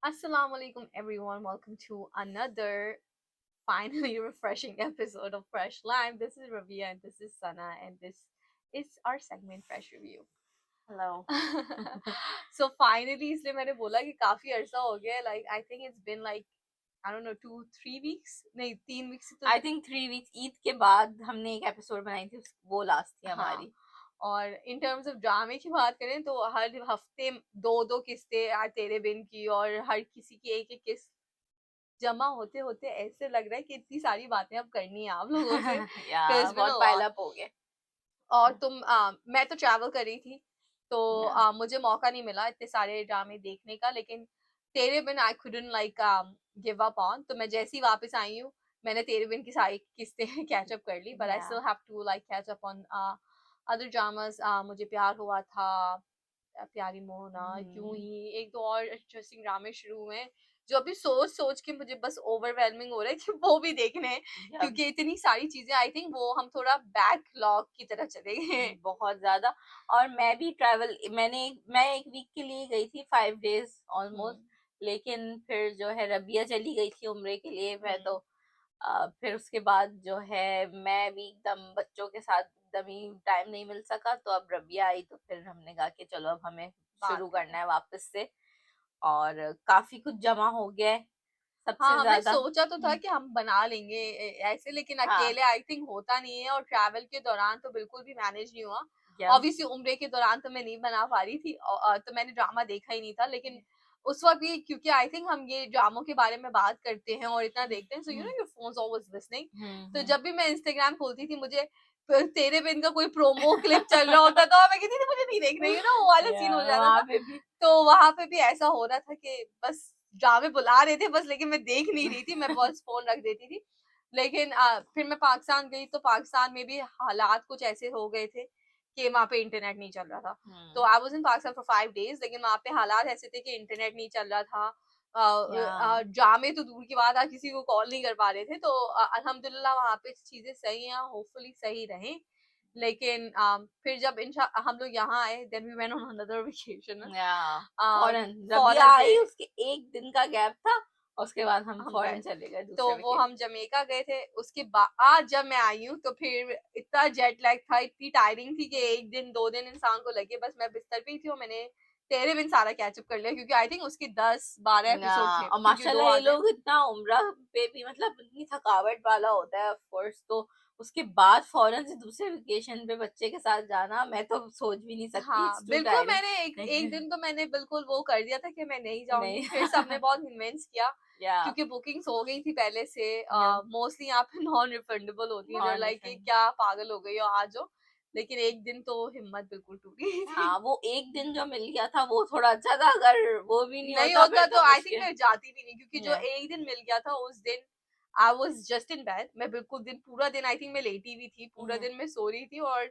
Assalamu alaikum everyone. Welcome to another finally refreshing episode of Fresh Lime. This is Rabia and this is Sana and this is our segment Fresh Review. Hello. So finally इसलिए मैंने बोला कि काफी अरसा हो गया है. Like I think it's been like I don't know 2-3 weeks. नहीं 3 weeks तो I think 3 weeks ईद के बाद हमने एक एपिसोड बनाई थी, वो लास्ट थी हमारी. और इन टर्म्स ऑफ ड्रामे की बात करें तो हर हफ्ते दो किस्तें तेरे बिन की और हर किसी की एक एक किस्त जमा होते होते ऐसे लग रहा है कि इतनी सारी बातें अब करनी है आप लोगों से. बहुत पाइल अप हो गए. और मैं तो ट्रैवल कर रही थी तो मुझे मौका नहीं मिला इतने सारे ड्रामे देखने का. लेकिन Tere Bin I couldn't like give up on. तो मैं जैसे ही वापस आई हूँ मैंने तेरे बिन की सारी किस्तें कैच अप कर ली. But I still have to like catch up on other dramas. मुझे प्यार हुआ था, प्यारी मोहना, यूं ही एक दो और इंटरेस्टिंग ड्रामे शुरू हुए जो अभी सोच के मुझे बस ओवरवेलमिंग हो रहा है कि वो भी देखने हैं क्योंकि इतनी सारी चीजें. आई थिंक वो हम थोड़ा बैकलॉग की तरह चले गए बहुत ज्यादा. और मैं भी ट्रैवल मैं एक वीक के लिए गई थी, 5 days ऑलमोस्ट. लेकिन फिर जो है रबिया चली गई थी उम्रे के लिए. मैं तो फिर उसके बाद जो है मैं भी एकदम बच्चों के साथ एकदम ही टाइम नहीं मिल सका. तो अब रबिया आई तो फिर हमने कहा कि चलो अब हमें शुरू करना है वापस से. और काफी कुछ जमा हो गया है सबसे हाँ, हमने ज्यादा. सोचा तो था कि हम बना लेंगे ऐसे, लेकिन अकेले आई थिंक होता नहीं है. और ट्रैवल के दौरान तो बिल्कुल भी मैनेज नहीं हुआ. ऑब्वियसली उम्रे के दौरान तो मैं नहीं बना पा रही थी तो मैंने ड्रामा देखा ही नहीं था. लेकिन उस वक्त भी क्योंकि आई थिंक हम ये ड्रामों के बारे में बात करते हैं और इतना देखते हैं, so you know your phones always listening. तो जब भी मैं इंस्टाग्राम खोलती थी मुझे तेरे बिन का कोई प्रोमो क्लिप चल रहा होता था, मैं कहती थी मुझे नहीं देखना, यू नो वो वाला सीन हो जाता था. तो वहां पे भी ऐसा हो रहा था कि बस ड्रामे बुला रहे थे बस, लेकिन मैं देख नहीं रही थी. मैं बस फोन रख देती थी. लेकिन फिर मैं पाकिस्तान गई तो पाकिस्तान में भी हालात कुछ ऐसे हो गए थे कि वहां पे इंटरनेट नहीं चल रहा था. तो आई was in Pakistan for 5 days, लेकिन वहां पे हालात ऐसे थे कि इंटरनेट नहीं चल रहा था. ड्रामे तो दूर की बात, आप किसी को कॉल नहीं कर पा रहे थे. तो अल्हम्दुलिल्लाह वहां पे चीजें सही हैं, होपफुली सही रहे. लेकिन फिर जब हम लोग यहाँ आए, then we went on another vacation. Foreign आई, उसके एक दिन का गैप था. उसके बाद हम फॉरेन चले गए. तो वो हम जमेका गए थे. उसके बाद जब मैं आई हूँ तो फिर इतना जेट लैग था, इतनी टायरिंग थी कि एक दिन 2 दिन इंसान को लगे. बस मैं बिस्तर पे ही थी और मैंने तेरे बिन सारा कैचअप कर लिया क्योंकि आई थिंक उसके 10-12 एपिसोड थे. और माशाल्लाह ये लोग इतना उम्रा पे भी मतलब इतनी थकावट वाला होता है ऑफ कोर्स. तो उसके बाद फौरन से दूसरे वेकेशन पे बच्चे के साथ जाना, मैं तो सोच भी नहीं सकती. हाँ बिल्कुल. मैंने एक दिन तो मैंने बिल्कुल वो कर दिया था कि मैं नहीं जाऊंगी. फिर सबने बहुत कन्विंस किया क्योंकि बुकिंग्स हो गई थी पहले से. मोस्टली यहाँ पे नॉन रिफंडेबल होती है. लाइक क्या पागल हो गई हो आ जाओ. लेकिन एक दिन तो हिम्मत बिल्कुल टूटी थी. हाँ, वो एक दिन जो मिल गया था वो थोड़ा अच्छा था. अगर वो भी नहीं होता तो आई थिंक मैं जाती भी नहीं क्योंकि जो एक दिन मिल गया था उस दिन I was just in bed. मैं बिल्कुल पूरा दिन आई थिंक मैं लेटी हुई थी. पूरा दिन मैं सो रही थी. और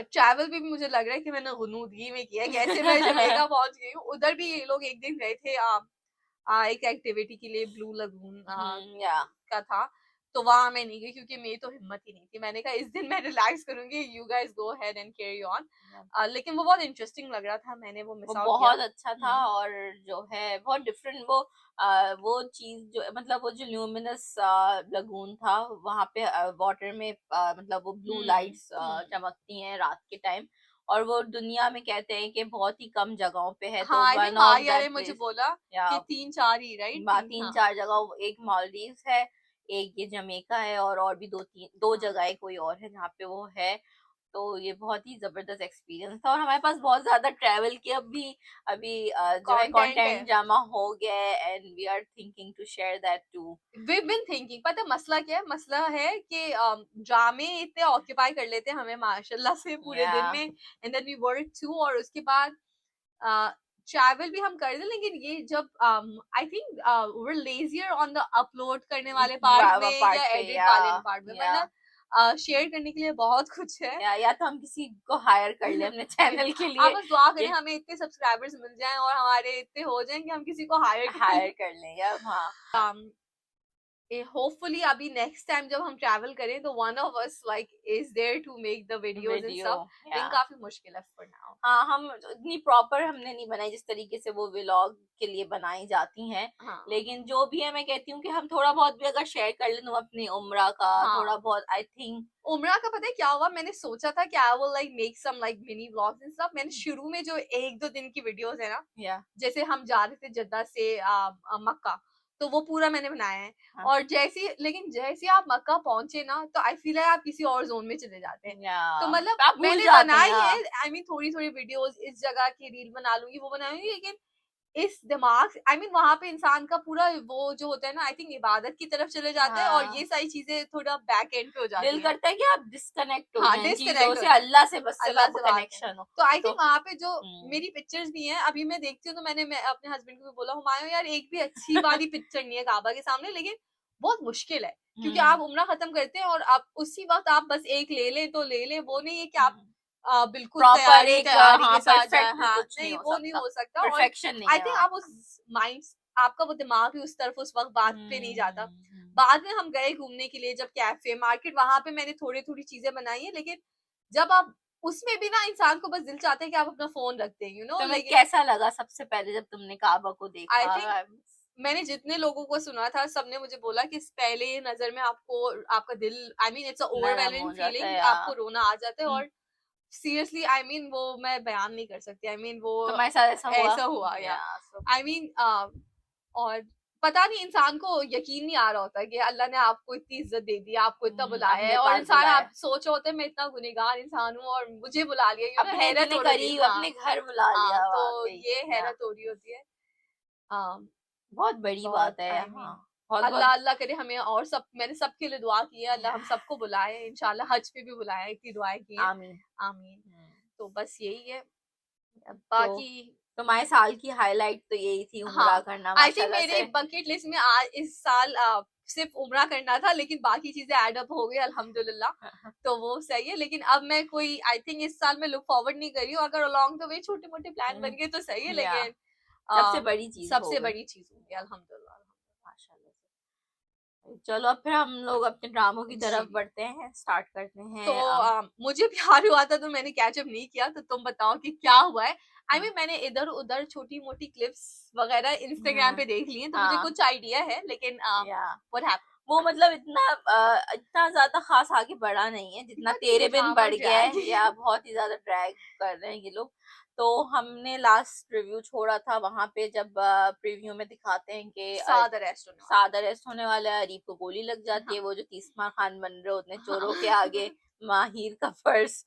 ट्रैवल भी मुझे लग रहा है कि मैंने गुनूदगी में किया. कैसे मैं जमेका पहुंच गई हूँ. उधर भी ये लोग एक दिन गए थे एक एक्टिविटी के लिए, ब्लू लगून का था. तो वहां मैं नहीं गई क्योंकि मेरी तो हिम्मत ही नहीं थी. मैंने कहा इस दिन मैं रिलैक्स करूंगी, you guys go ahead and carry on. लेकिन वो बहुत इंटरेस्टिंग लग रहा था. मैंने वो मिस आउट किया. बहुत अच्छा था. और जो है बहुत डिफरेंट वो चीज जो मतलब वो जो ल्यूमिनस लगून था वहां पे वाटर में मतलब वो ब्लू लाइट्स चमकती हैं रात के टाइम. और वो दुनिया में कहते हैं कि बहुत ही कम जगहों पे है. हाँ, तो वन ऑफ दैट मुझे बोला कि 3-4 ही राइट. 3-4 जगह. एक मालदीव्स है, एक ये जमेका है और भी दो जगह कोई और है जहाँ पे वो है. तो ये बहुत ही जबरदस्त एक्सपीरियंस था. और हमारे पास बहुत ज्यादा ट्रैवल की अभी जो है कंटेंट जमा हो गया है. And we are thinking to share that too. We been thinking. पता मसला क्या है? मसला है कि ड्रामे इतने ऑक्यूपाई कर लेते हैं हमें माशाल्लाह से पूरे दिन में. And then we work too. और उसके बाद ट्रैवल भी हम कर दें. लेकिन ये जब I think we lazier on the upload करने वाले पार्ट में या एडिट वाले पार्ट में. मतलब शेयर करने के लिए बहुत कुछ है. या तो हम किसी को हायर कर ले अपने चैनल के लिए. आप बस दुआ करें हमें इतने सब्सक्राइबर्स मिल जाएं और हमारे इतने हो जाएं कि हम किसी को हायर कर लें. या होपफुली अभी नेक्स्ट टाइम जब हम ट्रैवल करें तो one of us like is there to make the videos and सब, लेकिन काफी मुश्किल है फॉर नाउ। हाँ, हम इतनी प्रॉपर हमने नहीं बनाई जिस तरीके से वो व्लॉग के लिए बनाई जाती हैं। हाँ लेकिन जो भी है मैं कहती हूँ कि हम थोड़ा बहुत भी अगर शेयर कर लें अपनी उम्रा का, थोड़ा हाँ बहुत आई थिंक। उमरा का पता है क्या हुआ, मैंने सोचा था कि I will like make some like mini vlogs and stuff. मैंने शुरू में जो 1-2 दिन की वीडियोस है ना, या जैसे हम जा रहे थे जद्दा से मक्का, तो वो पूरा मैंने बनाया है। हाँ। और जैसे आप मक्का पहुंचे ना, तो आई फील है आप किसी और जोन में चले जाते हैं। या तो मतलब आप भूल मैंने जाते बनाई हैं। है, आई मीन थोड़ी थोड़ी वीडियोस, इस जगह की रील बना लूंगी, वो बनाऊंगी, लेकिन इस दिमाग आई मीन वहां पे इंसान का पूरा वो जो होता है ना, आई थिंक इबादत की तरफ चले जाते हैं, और हाँ, ये सारी चीजें थोड़ा बैक एंड पे हो जाती दिल हैं। करता है कि आप डिस्कनेक्ट हो हाँ जाएं चीजों डिस्कनेक्ट हो से, जाए, अल्लाह से बस सिर्फ अल्लाह आपको से बात है। कनेक्शन हो। तो आई तो थिंक वहां पे जो हम्म, मेरी पिक्चर्स भी हैं, अभी मैं देखती हूँ तो मैं अपने हस्बैंड को भी बोला, हुमायूं यार एक भी अच्छी वाली पिक्चर नहीं है काबा के सामने, लेकिन बहुत मुश्किल है, क्योंकि आप उम्रा खत्म करते हैं और आप उसी वक्त आप बस एक ले ले तो ले ले, वो नहीं है कि आप बिल्कुल प्रॉपर तैयारी एक तैयारी हाँ के साथ जाए। परफेक्ट हाँ कुछ नहीं नहीं, हो वो नहीं सकता, हो सकता। और परफेक्शन नहीं आई है थिंक वहाँ आप पे। उस माइंड, आपका वो दिमाग भी उस तरफ उस वक्त बात पे नहीं जाता। हम्म, बाद में हम गए घूमने के लिए, जब कैफे मार्केट, वहां पे मैंने थोड़ी थोड़ी चीजें बनाई है, लेकिन जब आप उसमें भी ना, इंसान को बस दिल चाहता है कि आप अपना फोन रख दें, तुम्हें लेकिन कैसा लगा सबसे पहले जब तुमने काबा को आई देखा? थिंक मैंने जितने लोगों को सुना था, सबने मुझे बोला कि पहले नजर में आपको, आपका दिल, आई मीन इट्स अ नरम ओवरवेलमिंग हो जाता फीलिंग, है या आपको रोना आ जाता है। हम्म, और सीरियसली आई मीन वो मैं बयान नहीं कर सकती, आई मीन वो तुम्हारे साथ ऐसा हुआ? ऐसा हुआ या या so, आई मीन और पता नहीं, इंसान को यकीन नहीं आ रहा होता कि अल्लाह ने आपको इतनी इज्जत दे दी, आपको इतना बुलाया अपने है, और पास इंसान, बुलाया, आप सोच होते हैं मैं इतना गुनहगार इंसान हूँ और मुझे बुला लिया, अपने हैरत इतने हो रही है। करीब हाँ अपने घर बुला हाँ, लिया, तो वाकई ये या हैरत हो रही होती है। हाँ बहुत बड़ी बहुत बात है। आई हाँ, मीन बहुत बहुत अल्लाह अल्लाह करे हमें, और सब मैंने सबके लिए दुआ की है, अल्लाह हम सबको बुलाए इंशाल्लाह, हज पे भी बुलाया, इतनी दुआएं की हैं। आमीन। आमीन। तो बस यही है तो बाकी। तुम्हारे साल की हाईलाइट तो यही थी, हाँ उम्रा करना आई थिंक माशाल्लाह मेरे से। बकेट लिस्ट में आज इस साल सिर्फ उम्रा करना था, लेकिन बाकी चीजें एड अप हो गई अल्हम्दुलिल्लाह, तो वो सही है। लेकिन अब मैं कोई, आई थिंक इस साल मैं लुक फॉरवर्ड नहीं कर रही हूँ, अगर अलोंग द वे छोटे मोटे प्लान बन गए तो सही है, या लेकिन सबसे बड़ी चीज हो सबसे गई बड़ी चीज होगी अल्हम्दुलिल्लाह। माशाल्लाह से। चलो अब फिर हम लोग अपने ड्रामों की तरफ जी बढ़ते हैं, स्टार्ट करते तो हैं। मुझे प्यार हुआ था तो मैंने कैचअप नहीं किया, तो तुम बताओ कि क्या हुआ है। आई मीन मैंने इधर उधर छोटी मोटी क्लिप्स वगैरह इंस्टाग्राम पे देख ली हैं, तो मुझे हाँ कुछ आइडिया है, लेकिन या व्हाट हैपेंड। वो मतलब इतना ज्यादा खास आगे बढ़ा नहीं है जितना तेरे बिन ड्रामा बढ़ गया ड्रैग है, या बहुत ही ज्यादा ड्रैग कर रहे हैं ये लोग। तो हमने लास्ट रिव्यू छोड़ा था वहां पे, जब प्रीव्यू में दिखाते हैं कि सादर रेस्टोरेंट। सादा अरेस्ट होने वाला है, अरीब को गोली लग जाती है, हाँ वो जो तीसमा खान बन रहे होते हैं चोरों के हाँ आगे, माहिर का पर्स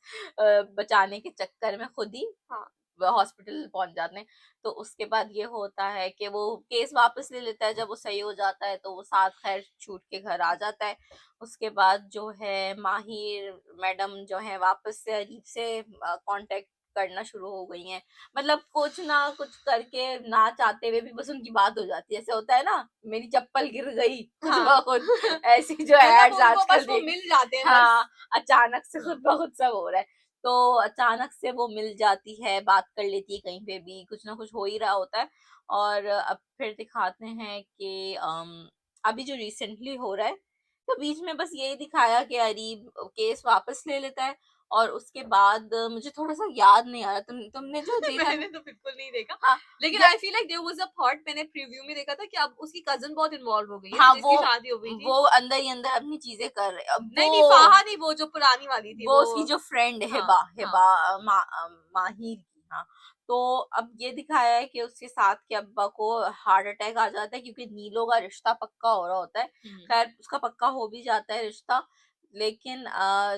बचाने के चक्कर में खुद ही हाँ हॉस्पिटल पहुंच जाते हैं। तो उसके बाद ये होता है कि वो केस वापस ले लेता है, जब वो सही हो जाता है तो वो साथ खैर छूट के घर आ जाता है। उसके बाद जो है माहिर मैडम जो है वापस से अरीब से कांटेक्ट करना शुरू हो गई हैं, मतलब कुछ ना कुछ करके, ना चाहते हुए भी बस उनकी बात हो जाती है। ऐसे होता है ना, मेरी चप्पल गिर गई खुद ब हाँ खुद, ऐसी जो मतलब एड्स उनको आजकल बस वो देख। मिल जाते हैं बस। हाँ, अचानक से हाँ खुद ब खुद सब हो रहा है। तो अचानक से वो मिल जाती है, बात कर लेती है, कहीं पे भी कुछ ना कुछ हो ही रहा होता है। और अब फिर दिखाते हैं कि अभी जो रिसेंटली हो रहा है, तो बीच में बस यही दिखाया कि अरीब केस वापस ले लेता है। और उसके बाद मुझे थोड़ा सा याद नहीं आ रहा, तुमने जो देखा मैंने तो बिल्कुल नहीं देखा, हाँ लेकिन yeah, I feel like there was a thought, मैंने प्रीव्यू में देखा था कि अब उसकी कजन बहुत इन्वॉल्व हो गई है ना, हाँ जिसकी शादी हो गई थी। वो अंदर ही अंदर अपनी चीजें कर रहे, अब नहीं नहीं, वो फाहा नहीं, वो जो पुरानी वाली थी वो वो। उसकी जो फ्रेंड हाँ हिबा हाँ हिबा माहिर की। हाँ, तो अब ये दिखाया है कि उसके साथ के अब्बा को हार्ट अटैक आ जाता है, क्योंकि नीलो का रिश्ता पक्का हो रहा होता है। खैर उसका पक्का हो भी जाता है रिश्ता, लेकिन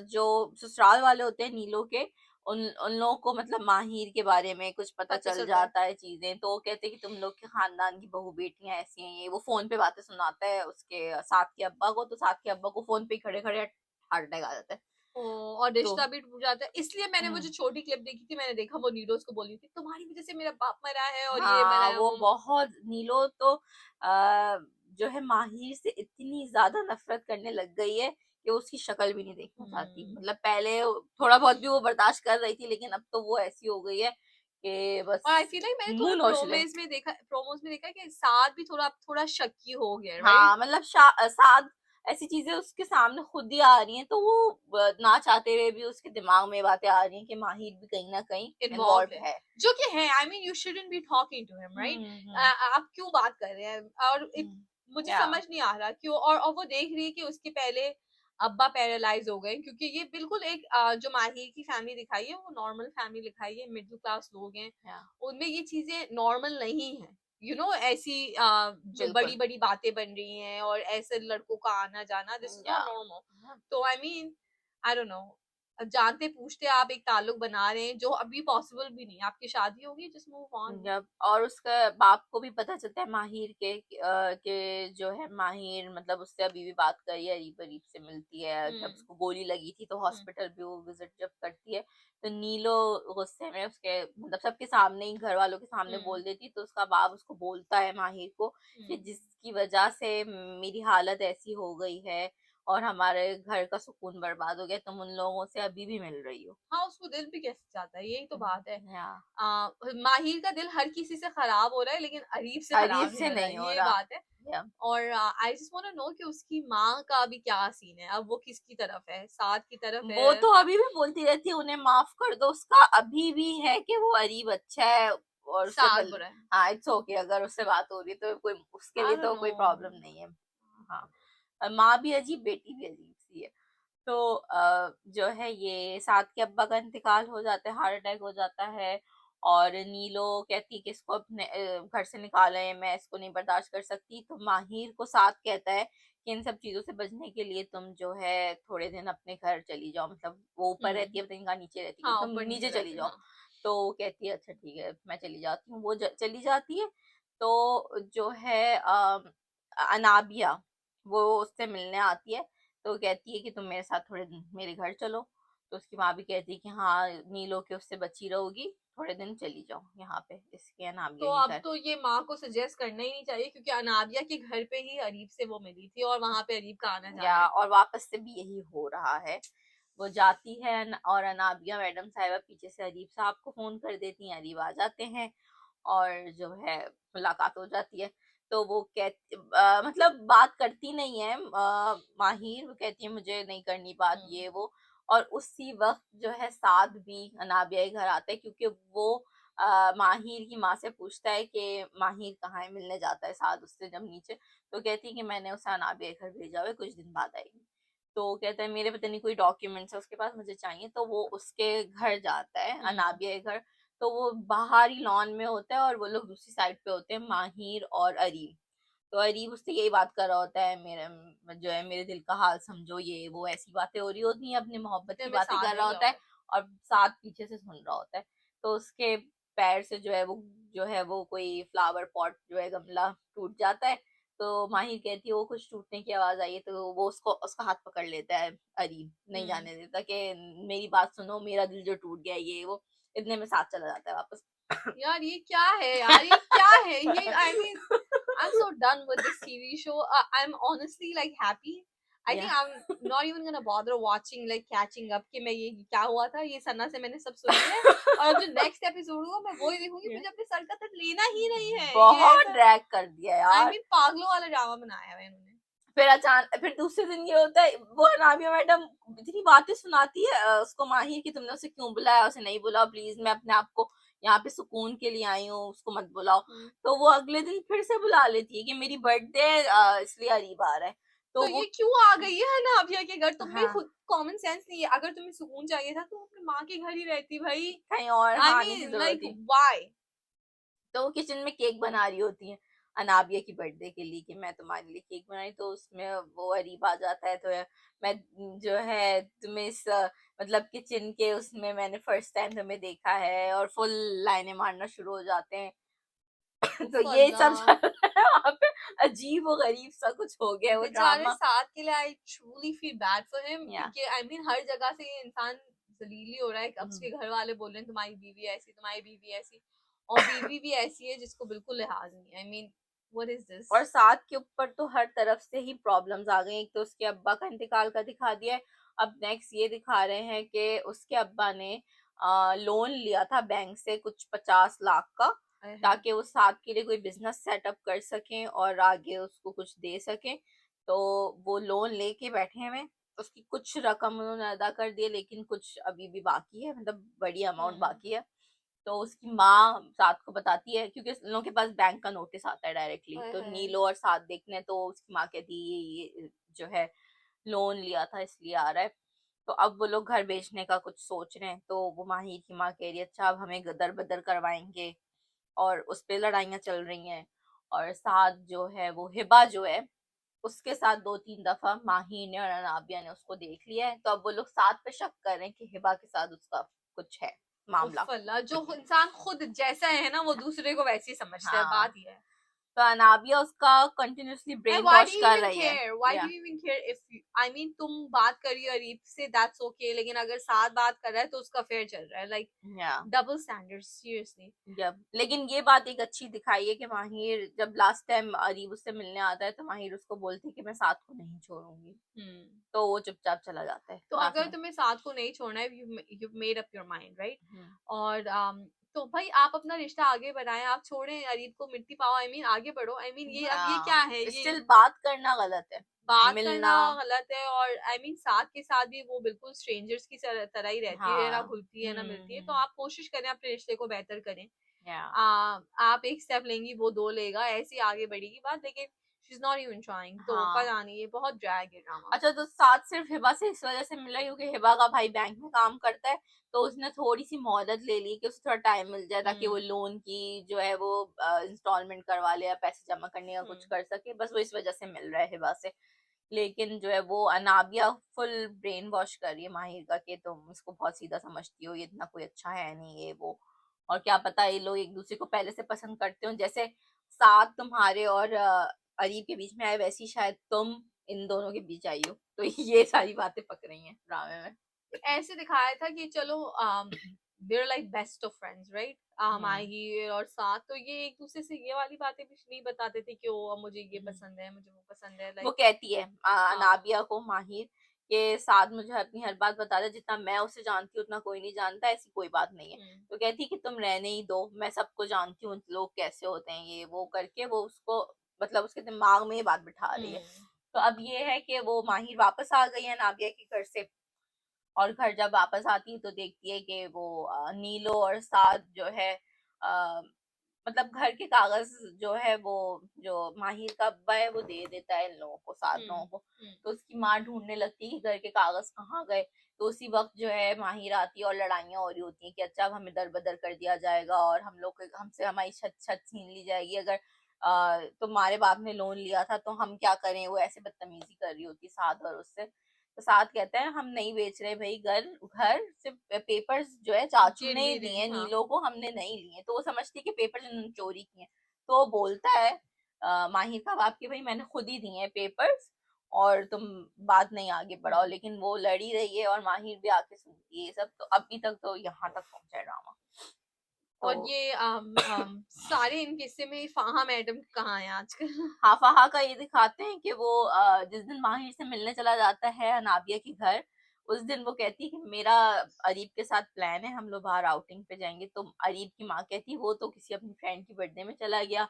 जो ससुराल वाले होते हैं नीलो के, उन उन लोगों को मतलब माहिर के बारे में कुछ पता पता चल चलता है। जाता है चीजें। तो वो कहते हैं कि तुम लोग के खानदान की बहू बेटियां ऐसी हैं, ये वो फोन पे बातें सुनाता है उसके साथ के अब्बा को, तो साथ के अब्बा को फोन पे खड़े खड़े हार्ट अटैक आ जाता है। और तो रिश्ता भी टूट जाता है, इसलिए मैंने वो हम्म, जो छोटी क्लिप देखी थी, मैंने देखा वो नीडोज को बोली थी तुम्हारी वजह से मेरा बाप मरा है और ये मरा हाँ है वो वो। बहुत नीलो तो जो है माहिर से इतनी ज्यादा नफरत करने लग गई है कि वो उसकी शक्ल भी नहीं देखना चाहती। मतलब पहले थोड़ा बहुत भी वो बर्दाश्त कर रही थी, लेकिन अब तो वो ऐसी हो गई है कि बस और आई फील लाइक मैंने मुंह थोड़ा नोच ले। प्रोमोज में देखा कि साथ भी थोड़ा शक्की हो गया, राइट? हाँ मतलब साथ ऐसी चीजें उसके सामने खुद ही आ रही हैं, तो वो ना चाहते हुए भी उसके दिमाग में बातें आ रही हैं कि माहिर भी कहीं ना कहीं इन्वॉल्व इन्वॉल्व है, है। जो कि है, I mean you shouldn't be talking to him, right? Hmm. आप क्यों बात कर रहे हैं? और मुझे या समझ नहीं आ रहा क्यों। और वो देख रही है कि उसके पहले अब्बा पैरालाइज हो गए, क्योंकि ये बिल्कुल एक जो माहिर की फैमिली दिखाई है वो नॉर्मल फैमिली दिखाई है, मिडिल क्लास लोग हैं, उनमें ये चीजें नॉर्मल नहीं है, ऐसी जो बिल्कुल। बड़ी बड़ी बातें बन रही हैं और ऐसे लड़कों का आना जाना, दिस इज या नॉट नॉर्मल। तो I mean I don't know, जानते पूछते आप एक ताल्लुक बना रहे हैं जो अभी पॉसिबल भी नहीं है, आपकी शादी होगी, जस्ट मूव ऑन। जब और उसका बाप को भी पता चलता है माहिर के जो है माहिर मतलब उससे अभी भी बात करी है, अरीब अरीब से मिलती है, जब उसको गोली लगी थी तो हॉस्पिटल भी वो विजिट जब करती है तो नीलो गुस्से में उसके मतलब सबके सामने ही घर वालों के सामने बोल देती, तो उसका बाप उसको बोलता है माहिर को कि जिसकी वजह से मेरी हालत ऐसी हो गई है और हमारे घर का सुकून बर्बाद हो गया, तुम उन लोगों से अभी भी मिल रही हो। हाँ, उसको दिल भी कैसे जाता है, यही तो बात है। या माहिर का दिल हर किसी से खराब हो रहा है, लेकिन अरीब से अरीब खराब नहीं से हो रहा नहीं है, हो ये रहा। बात है। या और I just want to know कि उसकी माँ का अभी क्या सीन है, अब वो किसकी तरफ है, साथ की तरफ वो है? तो अभी भी बोलती रहती है उन्हें माफ कर दो, उसका अभी भी है कि वो अरीब अच्छा है और उससे साथ बुरा है? हाँ इट्स ओके, अगर उससे बात हो रही तो कोई उसके आई लिए डोंट तो नो। कोई प्रॉब्लम नहीं है। हाँ और माँ भी अजीब, बेटी भी अजीब सी है। तो जो है ये साद के अब्बा का इंतकाल हो जाता है, हार्ट अटैक हो जाता है और नीलो कहती है कि इसको अपने घर से निकालें, मैं इसको नहीं बर्दाश्त कर सकती। तो माहिर को साथ कहता है कि इन सब चीजों से बचने के लिए तुम जो है थोड़े दिन अपने घर चली जाओ, मतलब वो ऊपर रहती है पता नहीं कहाँ नीचे रहती है, हाँ, तुम ऊपर नीचे नीचे चली रहते हैं, जाओ। हाँ। तो वो कहती है अच्छा ठीक है मैं चली जाती हूँ, वो चली जाती है। तो जो है अनाबिया वो उससे मिलने आती है, तो कहती है कि तुम मेरे साथ थोड़े दिन मेरे घर चलो। तो उसकी माँ भी कहती है कि हाँ नीलो के उससे बची रहोगी, थोड़े दिन चली जाओ यहाँ पे इसके तो अनाबिया के अब घर। तो ये माँ को सजेस्ट करना ही नहीं चाहिए, क्योंकि अनाबिया के घर पे ही अरीब से वो मिली थी और वहां पे अरीब का आना या जाना है। और वापस से भी यही हो रहा है। वो जाती है और अनाबिया मैडम साहिबा पीछे से अरीब साहब को फोन कर देती हैं, अरीब आ जाते हैं और जो है मुलाकात हो जाती है। तो वो मतलब बात करती नहीं है माहिर, वो कहती है मुझे नहीं करनी बात ये वो। और उसी वक्त जो है साद भी अनाबिया के घर आता है, क्योंकि वो माहिर की माँ से पूछता है कि माहिर कहाँ है, मिलने जाता है साद उससे जब नीचे। तो कहती है कि मैंने उसे अनाबिया के घर भेजा हुआ है, कुछ दिन बाद आएगी। तो कहता है मेरे पता नहीं कोई डॉक्यूमेंट्स है उसके पास, मुझे चाहिए। तो वो उसके घर जाता है अनाबिया के घर। तो वो बाहरी लॉन में होता है और वो लोग दूसरी साइड पे होते हैं माहिर और अरीब। तो अरीब उससे यही बात कर रहा होता है, मेरे जो है मेरे दिल का हाल समझो, ये वो ऐसी बातें हो रही होती हैं, अपनी मोहब्बत की फिर मैं बातें साथ कर रहा नहीं होता है जाऊंगा। और साथ पीछे से सुन रहा होता है। तो उसके पैर से जो है वो कोई फ्लावर पॉट जो है गमला टूट जाता है। तो माहिर कहती है वो कुछ टूटने की आवाज आई है, तो वो उसका हाथ पकड़ लेता है अरीब, नहीं जाने देता कि मेरी बात सुनो, मेरा दिल जो टूट गया ये वो। इतने में साथ चला जाता है वापस। यार ये क्या है यार, ये क्या है ये, I mean I'm so done with this TV show. I'm honestly like happy. I या think I'm not even gonna bother watching like catching up कि मैं ये क्या हुआ था, ये सन्ना से मैंने सब सुन लिया है। और अब जो नेक्स्ट एपिसोड होगा मैं वही देखूंगी, मुझे अपने सर का दर्द लेना ही नहीं है, ये बहुत ऐसा ड्रैग कर दिया आई यार। मीन पागलों वाला ड्रामा बनाया है इन्होंने। फिर अचानक फिर दूसरे दिन ये होता है, वो अनामिया मैडम इतनी बातें सुनाती है उसको माहिर कि तुमने उसे क्यों बुलाया, उसे नहीं बुलाओ प्लीज, मैं अपने आप को यहाँ पे सुकून के लिए आई हूँ, उसको मत बुलाओ। तो वो अगले दिन फिर से बुला लेती है कि मेरी बर्थडे इसलिए अरीब आ रहा है। तो तो ये वो क्यों आ गई है नाभिया के घर? तुम्हें हाँ खुद कॉमन सेंस नहीं है? अगर तुम्हें सुकून चाहिए था तो अपनी माँ के घर ही रहती भाई। कहीं और आई हाँ आने की मीन जरूरत लाइक थी। व्हाई? तो वो किचन में केक बना रही होती है अनाबिया की बर्थडे के लिए कि मैं तुम्हारे लिए केक बनाई। तो उसमें वो अरीब आ जाता है, तो मैं जो है तुम्हें इस मतलब किचन के उसमें मैंने फर्स्ट टाइम तुम्हें देखा है, और फुल लाइनें मारना शुरू हो जाते हैं। तो उफ ये सब अल्लाह। चल रहा है वहाँ पे, अजीब व गरीब सा कुछ हो गया है वो बेचारे ड्रामा। साथ के लिए I truly feel bad for him, या क्योंकि आई मीन हर जगह से ये इंसान जलीली हो रहा है। अब उसके घर वाले बोल रहे हैं तुम्हारी बीवी ऐसी, तुम्हारी बीवी ऐसी, और बीवी भी ऐसी है जिसको बिल्कुल लिहाज नहीं। I mean what is this? और साथ के ऊपर तो हर तरफ से ही प्रॉब्लम्स आ गई। एक तो उसके अब्बा का इंतकाल का दिखा दिया है, अब नेक्स्ट ये दिखा रहे हैं कि उसके अब्बा ने लोन लिया था बैंक से कुछ 50 लाख का, ताकि वो साथ के लिए कोई बिजनेस सेटअप कर सकें और आगे उसको कुछ दे सकें। तो वो लोन लेके बैठे हुए, उसकी कुछ रकम उन्होंने अदा कर दी, लेकिन कुछ अभी भी बाकी है, मतलब बड़ी अमाउंट बाकी है। तो उसकी माँ साथ को बताती है, क्योंकि उन लोगों के पास बैंक का नोटिस आता है डायरेक्टली, तो नीलो और साथ देखने, तो उसकी माँ कहती है ये जो है लोन लिया था इसलिए आ रहा है। तो अब वो लोग घर बेचने का कुछ सोच रहे हैं, तो वो माहिर की माँ कह रही है अच्छा अब हमें गदर बदर करवाएंगे, और उस पे लड़ाइयाँ चल रही हैं। और साथ जो है वो हिबा जो है, उसके साथ 2-3 दफा माही ने और अनाबिया ने उसको देख लिया है, तो अब वो लोग साथ पे शक कर रहे हैं कि हिबा के साथ उसका कुछ है मामला। उफ़ जो इंसान खुद जैसा है ना वो दूसरे को वैसे ही समझता है, हाँ, बात ये है। तो अनाबिया उसका continuously And brain why do wash you कर even रही है। care? Why do या you even care if you, I mean तुम बात कर रही हो अरीब से, that's okay, लेकिन अगर साथ बात कर रहा है तो उसका अफेयर चल रहा है, like या double standards seriously। जब लेकिन ये बात एक अच्छी दिखाई है कि माहिर जब लास्ट टाइम अरीब उससे मिलने आता है, तो माहिर उसको बोलती है कि मैं साथ को नहीं छोड़ूंगी, तो वो चुपचाप चला जाता है तो रात अगर में। तुम्हें साथ को नहीं छोड़ना है, you made up your mind right, hmm, और तो भाई आप अपना रिश्ता आगे बढ़ाएं, आप छोड़ें अरीब को मिट्टी पाओ, आई मीन आगे बढ़ो, आई मीन ये अब ये क्या है, ये स्टिल बात करना गलत है, बात करना मिलना। गलत है। और आई मीन साथ के साथ भी वो बिल्कुल स्ट्रेंजर्स की तरह ही रहती है, ना हाँ। घुलती है ना मिलती है, तो हम्म। आप कोशिश करें अपने रिश्ते को बेहतर करें। या आप एक स्टेप लेंगी वो दो लेगा, ऐसी आगे बढ़ेगी बात, लेकिन she is not even trying, तो हाँ। पता नहीं ये बहुत ड्रैग है ड्रामा। अच्छा, तो साथ सिर्फ हिबा से इस वजह से मिला क्योंकि हिबा का भाई बैंक में काम करता है, तो उसने थोड़ी सी मोहलत ले ली कि उसे थोड़ा टाइम मिल जाए, ताकि वो लोन की जो है वो इंस्टॉलमेंट करवा ले या पैसे जमा करने का कुछ कर सके, बस वो इस वजह से मिल रहा है हिबा से। लेकिन जो है वो अनाबिया फुल ब्रेन वॉश कर रही है माहिर का कि तुम इसको बहुत सीधा समझती हो, ये इतना कोई अच्छा है नहीं, ये वो, और क्या पता ये लोग एक दूसरे को पहले से पसंद करते हो, जैसे साथ तुम्हारे और अरीब के बीच में आए, वैसी शायद तुम इन दोनों के बीच आई हो, तो ये सारी बातें पक रही हैं ड्रामे में। ऐसे दिखाया था कि चलो there like best of friends right, hmm. Mahi और साथ, तो ये एक दूसरे से ये वाली बातें भी नहीं बताते थे कि ओ मुझे ये पसंद है, मुझे वो पसंद है, वो लाइक कहती है हाँ। अनाबिया को माहिर के साथ मुझे अपनी हर बात बता दे, जितना मैं उसे जानती हूँ उतना कोई नहीं जानता, ऐसी कोई बात नहीं है। तो कहती कि तुम रहने ही दो, मैं सबको जानती हूँ लोग कैसे होते हैं, ये वो करके वो उसको मतलब उसके दिमाग में ये बात बिठा रही है। तो अब ये है कि वो माहिर वापस आ गई है नाबिया के घर से, और घर जब वापस आती है तो देखती है कि वो नीलो और साथ जो है अ, मतलब घर के कागज जो है वो जो माहिर का अब्बा है वो दे देता है इन लोगों को, 7 लोगों को। तो उसकी माँ ढूंढने लगती है कि घर के कागज कहाँ गए, तो उसी वक्त जो है माहिर आती है और लड़ाइयाँ हो रही होती हैं कि अच्छा अब हमें दर बदर कर दिया जाएगा और हम लोग हमसे हमारी छत छत छीन ली जाएगी, अगर तुम्हारे बाप ने लोन लिया था तो हम क्या करें, वो ऐसे बदतमीजी कर रही होती साथ और उससे। तो साथ कहते हैं हम नहीं बेच रहे भाई घर, घर सिर्फ पेपर्स जो है चाचू ने ही दिए नीलो को, हमने नहीं लिए। तो वो समझती है कि पेपर इन्होंने चोरी किए। तो वो बोलता है माहिर का बाप कि भाई मैंने खुद ही दिए हैं पेपर्स, और तुम बात नहीं आगे बढ़ाओ, लेकिन वो लड़ी रही है और माहिर भी आके सुनती है ये सब। तो अभी तक तो यहाँ तक पहुंचा है ड्रामा। और तो ये सारे इन किस्से में फाहा मैडम कहाँ है आजकल? हाँ, फहा का ये दिखाते हैं कि वो जिस दिन माहिर से मिलने चला जाता है अनाबिया के घर, उस दिन वो कहती है कि मेरा अरीब के साथ प्लान है, हम लोग बाहर आउटिंग पे जाएंगे। तो अरीब की माँ कहती है वो तो किसी अपनी फ्रेंड की बर्थडे में चला गया,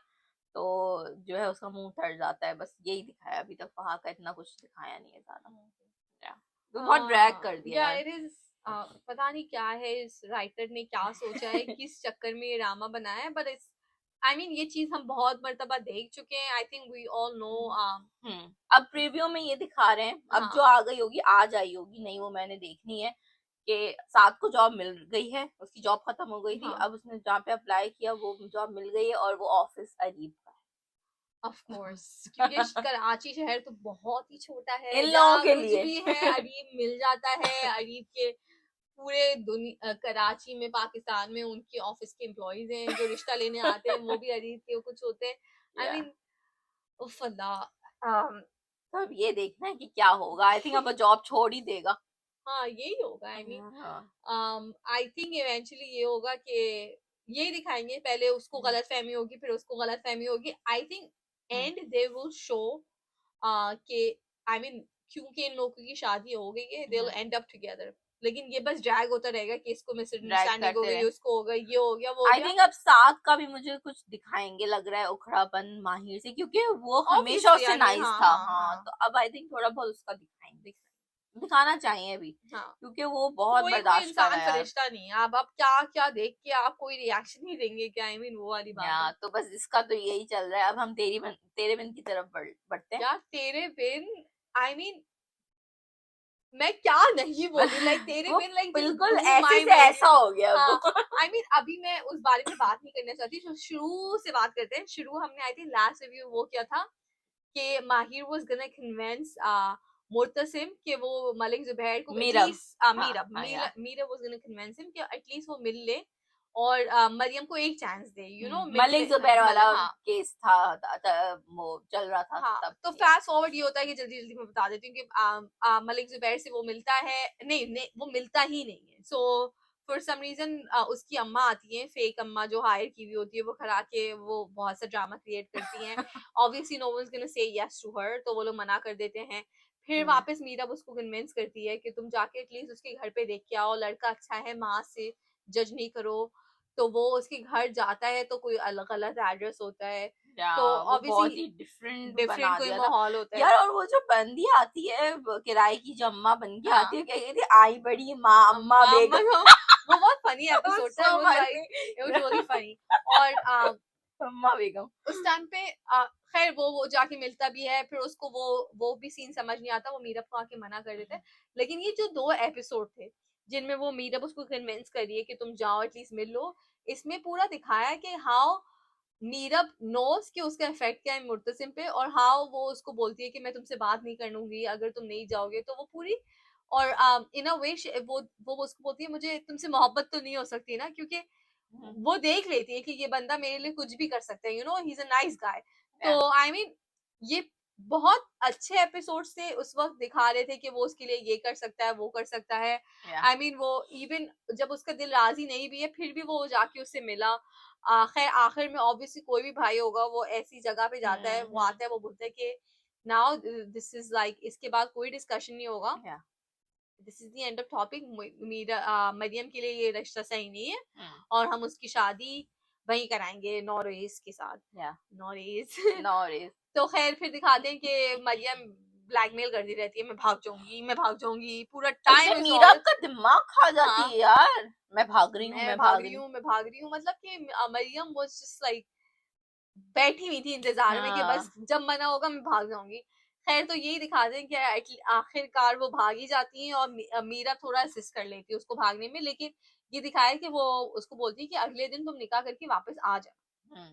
तो जो है उसका मुंह तर जाता है। बस यही दिखाया अभी तक, फहा का इतना कुछ दिखाया नहीं है ज्यादा। या, तो बहुत ड्रैग कर दिया या यार। इट इज पता नहीं क्या है, इस राइटर ने क्या सोचा है, किस चक्कर में ये ड्रामा बनाया है, बट इट्स आई मीन ये चीज हम बहुत मर्तबा देख चुके हैं, I think we all know. अब प्रीव्यू में ये दिखा रहे हैं, अब जो हाँ आ गई होगी आज आई होगी, नहीं वो मैंने देखनी है, कि साथ को जॉब मिल गई है, उसकी जॉब खत्म हो गई थी, हाँ अब उसने जहाँ पे अप्लाई किया वो जॉब मिल गई है, और वो ऑफिस अरीब का ऑफ कोर्स, क्योंकि कराची शहर तो बहुत ही छोटा है है, इन लोगों जहाँ के कुछ लिए। भी है अरीब मिल जाता है। अरीब के पूरे दुनिया कराची में, पाकिस्तान में उनके ऑफिस के एम्प्लॉयज हैं जो रिश्ता लेने आते हैं, वो भी अरीब के कुछ होते हैं। आई या मीन उफ अल्लाह। तो अब ये देखना है कि क्या होगा, आई थिंक अब वो जॉब छोड़ ही देगा। हाँ यही होगा, आई मीन हाँ। आई थिंक इवेंचुअली ये होगा कि यही दिखाएंगे, पहले उसको गलत फहमी होगी, फिर उसको गलत फहमी होगी, I think and they will show कि आई मीन क्योंकि इन लोगों की शादी हो गई है, they will and up together, लेकिन ये बस ड्रैग होता रहेगा कि इसको ड्रैग मिसअंडरस्टैंडिंग हो करते गई, रहे। उसको हो गई, ये हो गया, वो हो आई गया। थिंक अब 7 का भी मुझे कुछ दिखाएंगे लग रहा है, उखड़ापन माहिर से, क्योंकि वो हमेशा ऑब्वियसली उससे आई मीन नाइस हाँ था। हाँ हाँ, हाँ तो अब आई थिंक थोड़ा बहुत उसका दिखाएंगे, दिखाना चाहिए भी, हाँ। क्योंकि वो बहुत कोई कोई बर्दाश्त कर रहा इंसान है यार। फरिश्ता नहीं है। अब आप क्या क्या देख के आप कोई रिएक्शन नहीं देंगे क्या? आई मीन वो वाली बात है। तो बस इसका तो यही चल रहा है। अब हम तेरे बिन की तरफ बढ़ते हैं। यार तेरे बिन, आई मीन मैं क्या नहीं बोलूं, लाइक तेरे वो बिन लाइक जस्ट बिल्कुल ब्लू ऐसे माय से माइंड। ऐसा हो गया हाँ, वो। आई मीन अभी मैं उस बारे में बात नहीं करना चाहती, तो शुरू से बात करते हैं। शुरू हमने आई थिंक लास्ट रिव्यू वो किया था कि माहिर वाज गोना कन्विंस मुर्तसिम कि वो मलिक जुबैर को मीरब। एटलीस्ट हाँ मीरब हाँ यार। Meerab was gonna convince him कि एटलीस्ट वो मिल ले और मरियम को एक चांस दे, यू नो मिल ले। मलिक जुबैर वाला हाँ केस था, वो चल रहा था हाँ, तब। तो फास्ट फॉरवर्ड ये होता है कि जल्दी जल्दी मैं बता देती हूँ कि मलिक जुबैर से वो मिलता है, नहीं वो मिलता ही नहीं है। सो फॉर सम रीजन उसकी अम्मा आती है, फेक अम्मा जो हायर की हुई होती है, वो खड़ा के वो बहुत सा ड्रामा क्रिएट करती हैं। Obviously no one is gonna say yes to her, तो वो लोग मना कर देते हैं। फिर वापस मीरा उसको कन्विंस करती है कि तुम जाके एटलीस्ट उसके घर पे देख के आओ, लड़का अच्छा है, माँ से जज नहीं करो। तो वो उसके घर जाता है तो कोई अलग अलग एड्रेस होता है, तो वो बहुत ऑब्वियसली ही डिफरेंट बना डिफरेंट कोई दिया था माहौल होता है। यार। और वो जो बंदी आती है, किराए की जो अम्मा बन के हाँ, आती है, क्या कहती है, आई बड़ी माँ अम्मा अम्मा अम्मा बेगम। वो बहुत फनी एपिसोड था, So वो like funny. It was really funny. और अम्मा बेगम। उस टाइम पे खैर वो जाके मिलता भी है, फिर उसको वो भी सीन समझ नहीं आता, वो मीरब को आके मना कर देता है। लेकिन ये जो 2 एपिसोड थे जिनमें वो मीरब उसको कन्विंस कर रही है कि तुम जाओ एटलीस्ट मिल लो, इसमें पूरा दिखाया है कि हाउ मीरब नोस कि उसका इफेक्ट क्या है मुर्तसिम पे, और हाउ वो उसको बोलती है कि मैं तुमसे बात नहीं करूंगी अगर तुम नहीं जाओगे। तो वो पूरी, और इन अ वे वो उसको बोलती है मुझे तुमसे मोहब्बत तो नहीं हो सकती ना, क्योंकि वो देख लेती है कि ये बंदा मेरे लिए कुछ भी कर सकता है, you know he is a nice guy. तो आई मीन ये बहुत अच्छे एपिसोड से उस वक्त दिखा रहे थे कि वो उसके लिए ये कर सकता है, वो कर सकता है। आई मीन वो इवन जब उसका दिल राजी नहीं भी है फिर भी वो जाके उससे मिला। खैर आखिर में ऑब्वियसली कोई भी भाई होगा वो ऐसी जगह पे जाता है, वो आता है, वो बोलता है कि नाउ दिस इज लाइक, इसके बाद कोई डिस्कशन नहीं होगा, this is the end of topic. Maryam के लिए ये रिश्ता सही नहीं है और हम उसकी शादी वहीं कराएंगे नॉरेस के साथ। नॉरेस नॉरेस। तो खैर फिर दिखाते हैं कि मरियम ब्लैकमेल करती रहती है, मैं भाग जाऊंगी, मैं भाग जाऊंगी, पूरा टाइम मीरा का दिमाग खा जाती है यार। मैं भाग रही हूँ, मैं भाग रही हूँ, मैं भाग रही हूँ, मतलब कि मरियम वाज जस्ट लाइक बैठी हुई थी इंतजार में कि बस जब मना होगा मैं भाग जाऊंगी। खैर तो यही दिखाते हैं कि आखिरकार वो भाग ही जाती हैं और मीरा थोड़ा असिस्ट कर लेती है उसको भागने में, लेकिन ये दिखाया कि वो उसको बोलती है कि अगले दिन तुम निकाह करके वापस आ जाओ।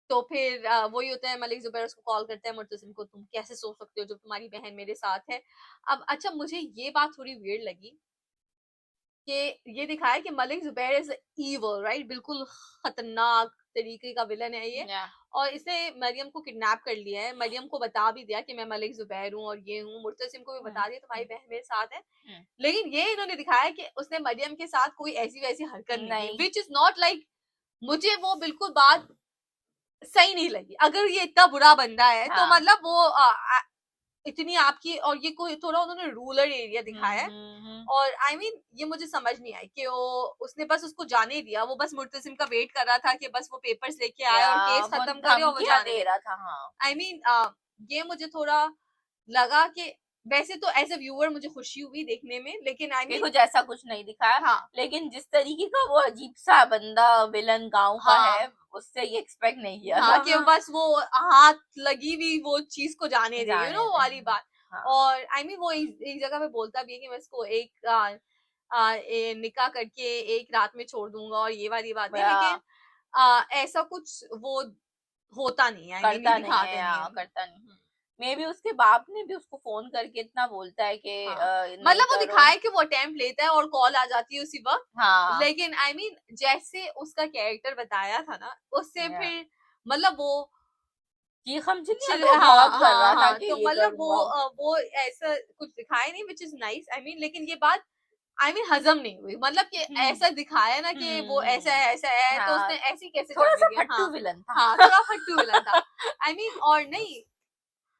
तो फिर वही होता है, मलिक जुबैर उसको कॉल करता है मुर्तसिम को, तुम कैसे सोच सकते हो जब तुम्हारी बहन मेरे साथ है। अब अच्छा मुझे ये बात थोड़ी वियर्ड लगी कि ये दिखाया कि Malik Zubair is evil, right, बिल्कुल खतरनाक तरीके का विलन है ये। और इसने मरियम को किडनैप कर लिया है, मरियम को बता भी दिया कि मैं मलिक जुबैर हूँ और ये हूँ, मुर्तसिम को भी बता दिया तुम्हारी बहन मेरे साथ है। लेकिन ये इन्होंने दिखाया कि उसने मरियम के साथ कोई ऐसी वैसी हरकत नहीं की, विच इज नॉट लाइक, मुझे वो बिल्कुल बात सही नहीं लगी। अगर ये इतना बुरा बंदा है तो मतलब वो इतनी आपकी, और ये कोई थोड़ा उन्होंने रूरल एरिया दिखाया है। और आई मीन ये मुझे समझ नहीं आई कि वो उसने बस उसको जाने दिया, वो बस मुर्तसिम का वेट कर रहा था कि बस वो पेपर्स लेके आए और केस खत्म करे और वो जाने दे रहा था। आई मीन ये मुझे थोड़ा लगा कि वैसे तो एज अ व्यूअर मुझे खुशी हुई देखने में, लेकिन आई मीन कुछ ऐसा कुछ नहीं दिखाया। लेकिन जिस तरीके का वो अजीब सा बंदा विलन गांव का है, उससे ये एक्सपेक्ट नहीं किया कि बस वो हाथ लगी हुई वो चीज को जाने दे, यू नो वाली बात। और आई मीन वो एक जगह पे बोलता भी है कि मैं इसको एक निकाह करके एक रात में छोड़ दूंगा और ये वाली बात है, लेकिन ऐसा कुछ वो होता नहीं है, करता नहीं। मे बी उसके बाप ने भी उसको फोन करके इतना बोलता है कि मतलब वो दिखाए कि वो अटेम्प्ट लेता है और कॉल आ जाती है उसी वक्त। लेकिन आई मीन जैसे उसका कैरेक्टर बताया था ना, उससे फिर मतलब वो तो मतलब वो ऐसा कुछ दिखाया नहीं, which is nice. I mean लेकिन ये बात आई मीन हजम नहीं हुई, मतलब कि ऐसा दिखाया ना कि वो ऐसा है तो उसने ऐसी कैसे थोड़ा सा फट्टू विलन था। थोड़ा फट्टू विलन था। आई मीन और नहीं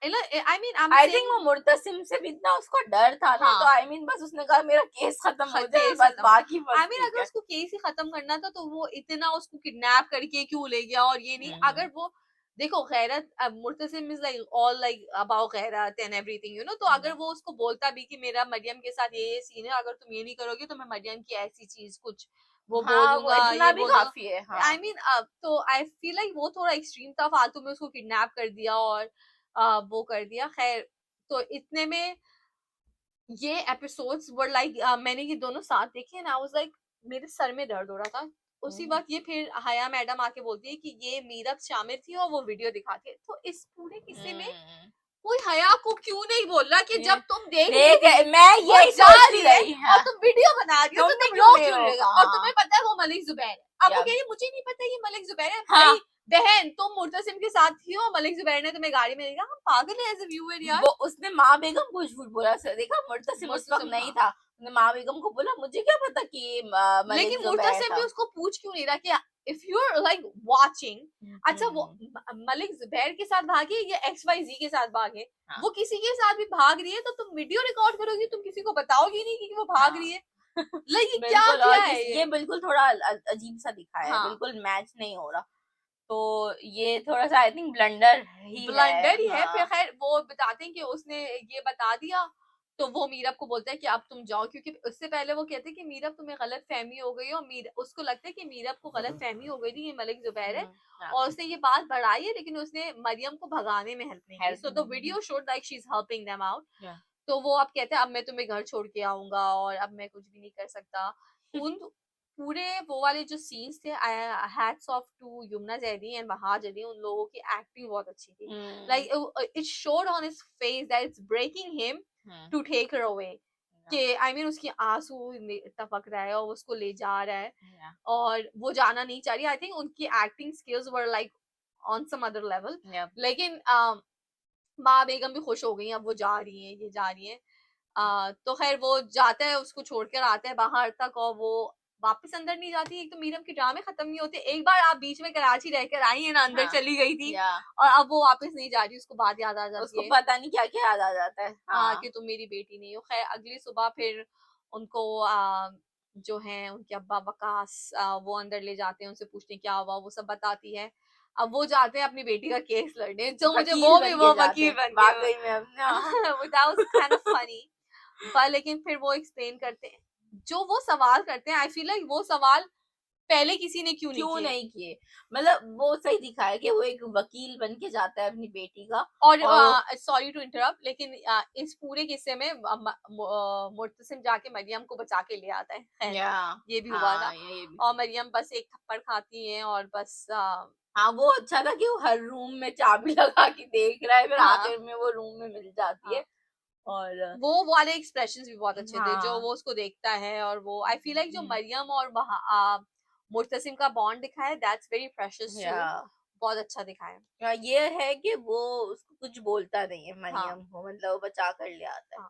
I mean, I'm I saying think वो मुर्तसिम से भी इतना उसको डर था ना, हाँ, तो आई मीन बस उसने कहा मेरा केस खत्म हो जाए, केस बस खत्म। बाकी बस I mean, ठीक अगर है। उसको केस ही खत्म करना था तो वो इतना उसको किडनैप करके क्यों ले गया, और ये नहीं, अगर वो देखो गैरत, Murtasim is like all like about गैरत एंड एवरीथिंग, यू नो, तो अगर वो उसको बोलता भी कि मेरा मरियम के साथ ये सीन है, अगर तुम ये नहीं करोगे तो मैं मरियम की ऐसी चीज कुछ वो हाँ, वो बोलूंगा, इतना ये भी बोलूंगा, काफी है। हाँ, आई मीन तो आई फील लाइक वो थोड़ा एक्सट्रीम था, फालतू में उसको किडनैप कर दिया और वो कर दिया। खैर, तो इतने में ये एपिसोड्स वर लाइक मैंने ये दोनों साथ देखे ना, आई वाज लाइक मेरे सर में दर्द हो रहा था उसी वक्त। ये फिर हया मैडम आके बोलती है कि ये मीरब शामिल थी और वो वीडियो दिखाती है, तो इस पूरे किस्से में कोई हया को क्यों नहीं बोल रहा कि जब तुम देख मैं वो यही जा सोच रही रही है रही और तुम वीडियो बना रही हो, तो तुमने तुम क्यों रो नहीं क्यों रहे रोका? हो? और हाँ। तुम्हें पता है वो मलिक जुबैर है, अब वो या कह रही है मुझे नहीं पता ये मलिक जुबैर है। हाँ। भाई बहन, तुम मुर्तसिम के साथ थी और मलिक जुबैर ने तुम्हें गाड़ी में देखा, हम पागल है एज अ व्यूअर यार। वो उसने माँ बेगम को झूठ बोला, सर देखा मुर्तसिम उस वक्त मुर्तसिम, नहीं हाँ। था, उसने माँ बेगम को बोला मुझे क्या पता कि ये मलिक लेकिन जुबैर मुर्तसिम था। भी उसको पूछ क्यों नहीं रहा कि if you are like watching, अच्छा वो मलिक जुबैर के साथ भागे या XYZ के साथ भागे, हाँ। वो किसी के साथ भी भाग रही है तो तुम वीडियो रिकॉर्ड करोगी, तुम किसी को बताओगी नहीं कि वो भाग हाँ। रही है। लाइक ये क्या बिल्कुल, किया और है ये बिल्कुल थोड़ा अजीब सा दिखाया है, हाँ, बिल्कुल मैच नहीं हो रहा, तो ये थोड़ा सा आई थिंक ब्लंडर ही ब्लंडर ही है। है। फिर हाँ। खैर वो बताते हैं कि उसने ये बता दिया, तो वो मीरब को बोलता है कि अब तुम जाओ, क्योंकि उससे पहले वो कहते हैं कि मीरब तुम्हें गलत फहमी हो गई, और उसको लगता है कि मीरब को गलत फहमी हो गई थी, ये मलिक जुबैर है, और उसने ये बात बढ़ाई है, लेकिन उसने मरियम को भगाने में हेल्प नहीं की। So the video showed like she is helping them out. तो वो अब कहते हैं अब मैं तुम्हें घर छोड़ के आऊंगा और अब मैं कुछ भी नहीं कर सकता। उन पूरे वो वाले जो सीन्स थे, hats off to Yumna Zaidi and Bahar Zaidi, उन लोगों की एक्टिंग बहुत अच्छी थी। Like it showed on his face that it's breaking him to take her away, कि आई मीन उसकी आंसू टपक रहा है और उसको ले जा रहा है और वो जाना नहीं चाह रही। आई थिंक उनकी acting skills were like on some other level. लेकिन माँ बेगम भी खुश हो गई, अब वो जा रही है, ये जा रही है। तो खैर वो जाता है, उसको छोड़कर आता है बाहर तक, और वो वापस अंदर नहीं जाती। एक तो मीरम के ड्रामे खत्म नहीं होते, एक बार आप बीच में कराची रहकर आई है ना, अंदर चली गई थी और अब वो वापस नहीं जा रही, उसको बात याद आ जाती उसको है, पता नहीं क्या क्या याद आ जाता है। हाँ, कि तुम मेरी बेटी नहीं हो। खैर अगली सुबह फिर उनको जो है उनके अब्बा वकास वो अंदर ले जाते हैं, उनसे पूछते हैं क्या हुआ, वो सब बताती है। अब वो जाते हैं अपनी बेटी का केस लड़ने, जो मुझे वो भी वो वकील बन वाकई में अपना that was kind of funny, पर लेकिन फिर वो एक्सप्लेन करते हैं, जो वो सवाल करते हैं, आई फील लाइक वो सवाल पहले किसी ने क्यों नहीं किए, मतलब वो सही दिखाया कि वो एक वकील बन के जाता है अपनी बेटी का। और सॉरी टू इंटरप्ट, लेकिन इस पूरे किस्से में मुर्तसिम जाके मरियम को बचा के ले आता है, ये भी हुआ था। और मरियम बस एक थप्पड़ खाती है और बस हाँ, वो अच्छा था कि वो हर रूम में चाबी लगा के देख रहा है, फिर आखिर में वो रूम में मिल जाती है। और वो वाले एक्सप्रेशंस भी बहुत अच्छे थे, जो वो उसको देखता है, और वो आई फील लाइक जो मरियम और मुर्तसिम का बॉन्ड दिखाया है, दैट्स वेरी प्रेशियस, बहुत अच्छा दिखाया। ये है कि वो उसको कुछ बोलता नहीं है मरियम को, मतलब वो बचा कर ले आता है।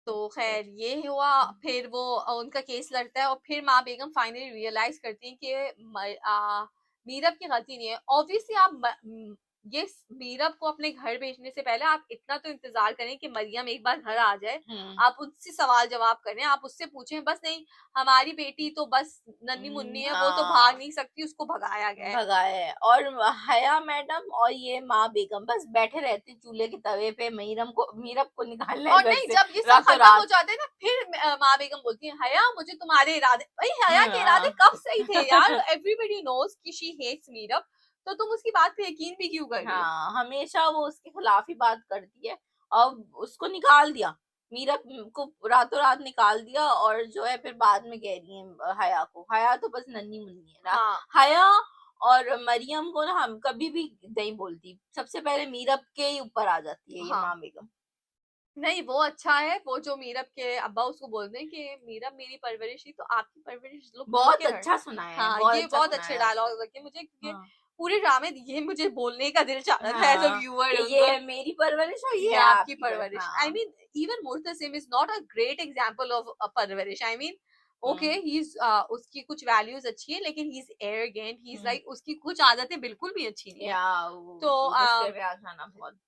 तो खैर ये हुआ, फिर वो उनका केस लड़ता है और फिर माँ बेगम फाइनली रियलाइज करती है कि मीरब की गलती नहीं है। ऑब्वियसली आप ये मीरब को अपने घर भेजने से पहले आप इतना तो इंतजार करें कि मरियम एक बार घर आ जाए, आप उससे सवाल जवाब करें, आप उससे पूछें, बस नहीं हमारी बेटी तो बस नन्ही मुन्नी है, वो तो भाग नहीं सकती, उसको भगाया गया है। और हया मैडम और ये माँ बेगम बस बैठे रहते चूल्हे के तवे पे मीरब को निकालने, और नहीं जब ये सब खत्म हो जाते हैं ना, फिर माँ बेगम बोलती है हया मुझे तुम्हारे इरादे, भाई हया के इरादे कब सही थे यार, एवरीबॉडी नोज कि शी हेट्स मीरब, तो तुम उसकी बात पे यकीन भी क्यों कर रही हो? हमेशा वो उसके खिलाफ ही बात करती है। अब उसको निकाल दिया, मीरब को रातों रात निकाल दिया, और जो है फिर बाद में कह रही है हया को, हया तो बस नन्ही मुन्नी है ना। हया और मरियम को ना हम कभी भी नहीं बोलती, सबसे पहले मीरब के ही ऊपर आ जाती है ये माँ बेगम। नहीं वो अच्छा है, वो जो मीरब के अब्बा उसको बोलते हैं कि मीरब मेरी परवरिश ही तो आपकी परवरिश बहुत अच्छा सुना है। ये बहुत अच्छे डायलॉग लगे मुझे, क्योंकि पूरे ड्रामे ये मुझे बोलने का दिल चाह रहा था एज अ व्यूअर, ये मेरी परवरिश और ये आपकी परवरिश। I mean even Murtasim is not a great example of parwarish, I mean okay he is उसकी कुछ वैल्यूज अच्छी है लेकिन he is arrogant, he is like उसकी कुछ आदतें बिल्कुल भी अच्छी नहीं है।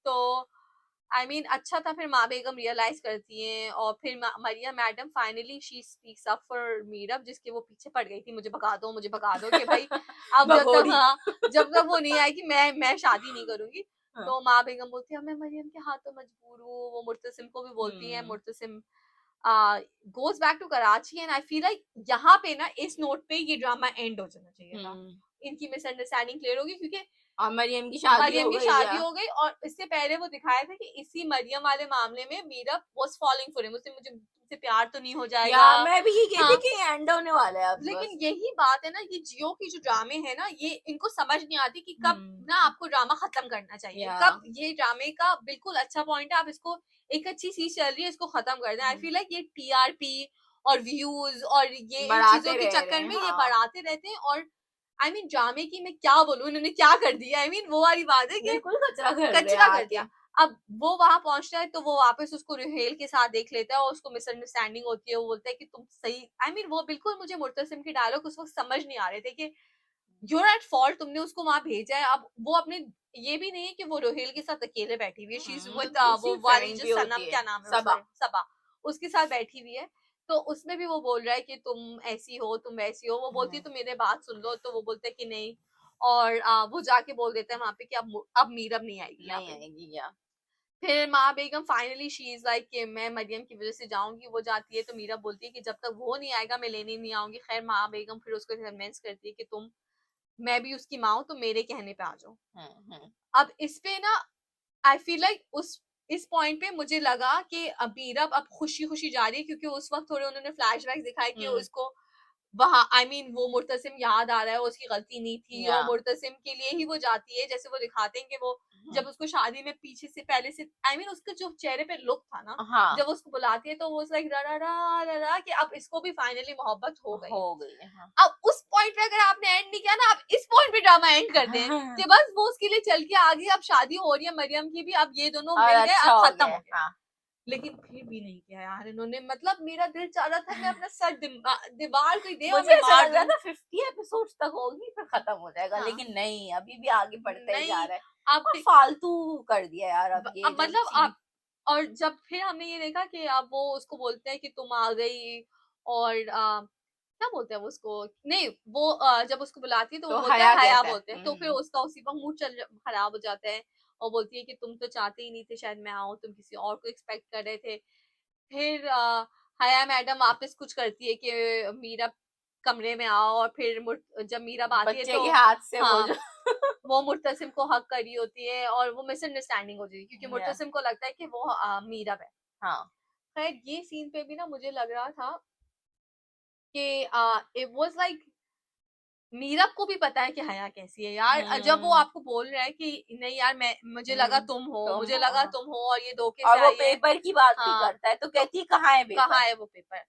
तो आई मीन अच्छा था, फिर माँ बेगम रियलाइज करती हैं और फिर Maryam madam finally she speaks up for Meerab, जिसके वो पीछे पड़ गई थी, मुझे भगा दो कि भाई अब जब तक वो नहीं आएगी मैं शादी नहीं करूंगी। तो माँ बेगम बोलती है मैं मरियम के हाथों मजबूर हूँ, वो मुर्तसिम को भी बोलती है। Murtasim goes back to Karachi and I feel like यहाँ पे ना इस नोट पे ये ड्रामा एंड हो जाना चाहिए था। इनकी मिसअंडरस्टैंडिंग क्लियर होगी क्योंकि मरियम की शादी हो गई और इससे पहले वो दिखाया था कि इसी मरियम वाले मामले में Meera was falling for him, उससे मुझसे प्यार तो नहीं हो जाएगा। मैं भी ये कहती कि एंड होने वाला है अब। लेकिन यही बात है ना, ये जियो की जो ड्रामे है ना, ये इनको समझ नहीं आती कि कब ना आपको ड्रामा खत्म करना चाहिए, कब ये ड्रामे का बिल्कुल अच्छा पॉइंट है, आप इसको एक अच्छी चीज चल रही है इसको खत्म कर दें। आई फील लाइक ये टीआरपी और व्यूज और ये इन चीजों के चक्कर में ये बढ़ाते रहते हैं। और आई मीन ड्रामे की मैं क्या बोलूं, इन्होंने क्या कर दिया। आई मीन वो वाली बात है कि कचरा कर दिया। अब वो वहां पहुंचता है तो वो वापस उसको रुहेल के साथ देख लेता है और उसको मिसअंडरस्टैंडिंग होती है। वो बोलता है कि तुम सही, आई मीन वो बिल्कुल मुझे मुर्तसिम की डायलॉग उस वक्त समझ नहीं आ रहे थे कि यूर एट फॉल्ट, तुमने उसको वहां भेजा है। अब वो अपने ये भी नहीं है कि वो रोहेल के साथ अकेले बैठी हुई है, शी इज विद वो वाली जो सनम, क्या नाम है उसका, सबा, उसके साथ बैठी हुई है। तो उसमें भी वो बोल रहा है कि तुम ऐसी हो तुम वैसी हो। वो बोलती है तुम मेरे बात सुन लो, तो वो बोलते है कि नहीं। और वो जाके बोल देता है वहां पे कि अब मीरब नहीं आएगी या फिर माँ बेगम फाइनली शी इज लाइक कि मैं मरियम की वजह से जाऊंगी। वो जाती है तो मीरा बोलती है कि जब तक वो नहीं आएगा मैं लेने नहीं आऊंगी। खैर माँ बेगम फिर उसको कन्विंस करती है कि तुम, मैं भी उसकी माँ हूं, तो मेरे कहने पे आ जाओ। अब इस पे ना आई फील लाइक इस पॉइंट पे मुझे लगा कि अब मीरब अब खुशी खुशी जा रही है, क्योंकि उस वक्त थोड़े उन्होंने फ्लैशबैक दिखाए कि उसको वहां आई मीन वो मुर्तसिम याद आ रहा है, उसकी गलती नहीं थी और मुर्तसिम के लिए ही वो जाती है। जैसे वो दिखाते हैं कि वो जब उसको शादी में पीछे से पहले से आई मीन उसके जो चेहरे पे लुक था ना, जब उसको बुलाती है तो वो लाइक रा रा रा रा रा कि अब इसको भी फाइनली मोहब्बत हो गई है। अब उस पॉइंट पे अगर आपने एंड नहीं किया ना, आप इस पॉइंट पे ड्रामा एंड कर दें कि बस वो उसके लिए चल के आ गई, अब शादी हो रही है मरियम की भी, अब ये दोनों मिल गए, अब खत्म हो गया। लेकिन फिर भी नहीं किया यार इन्होंने। मतलब मेरा दिल चाह रहा था मैं अपना सर दीवार को ही दे और मैं मार दूं। 50 एपिसोड्स तक होगी फिर खत्म हो जाएगा। लेकिन नहीं, अभी भी आगे बढ़ते ही जा रहा है। अब फालतू कर दिया यार अब ये। मतलब आप, और जब फिर हमने ये देखा कि अब वो उसको बोलते हैं कि तुम आ गई और क्या बोलते हैं वो उसको, नहीं वो जब उसको बुलाती है तो वो बोलता है हया बोलते हैं। तो फिर उसका उसी पर मूड खराब हो जाता है और बोलती है कि तुम तो चाहते ही नहीं थे शायद मैं आऊं, तुम किसी और को एक्सपेक्ट कर रहे थे। फिर हया मैडम वापस कुछ करती है कि मीरा कमरे में आओ, और फिर जब मीरा आती है तो के हाथ से वो मुर्तसिम को हक करी होती है और वो मिसअंडरस्टैंडिंग होती है क्योंकि मुर्तसिम को लगता है कि वो मीरब है। खैर ये सीन पे भी ना मुझे लग रहा था कि इट वाज लाइक मीरब को भी पता है कि हया कैसी है यार। जब वो आपको बोल रहा है कि नहीं यार मुझे लगा तुम हो, मुझे लगा तुम हो और ये धोखे से आई है, वो पेपर की बात भी करता है तो कहती है कहाँ है वो पेपर।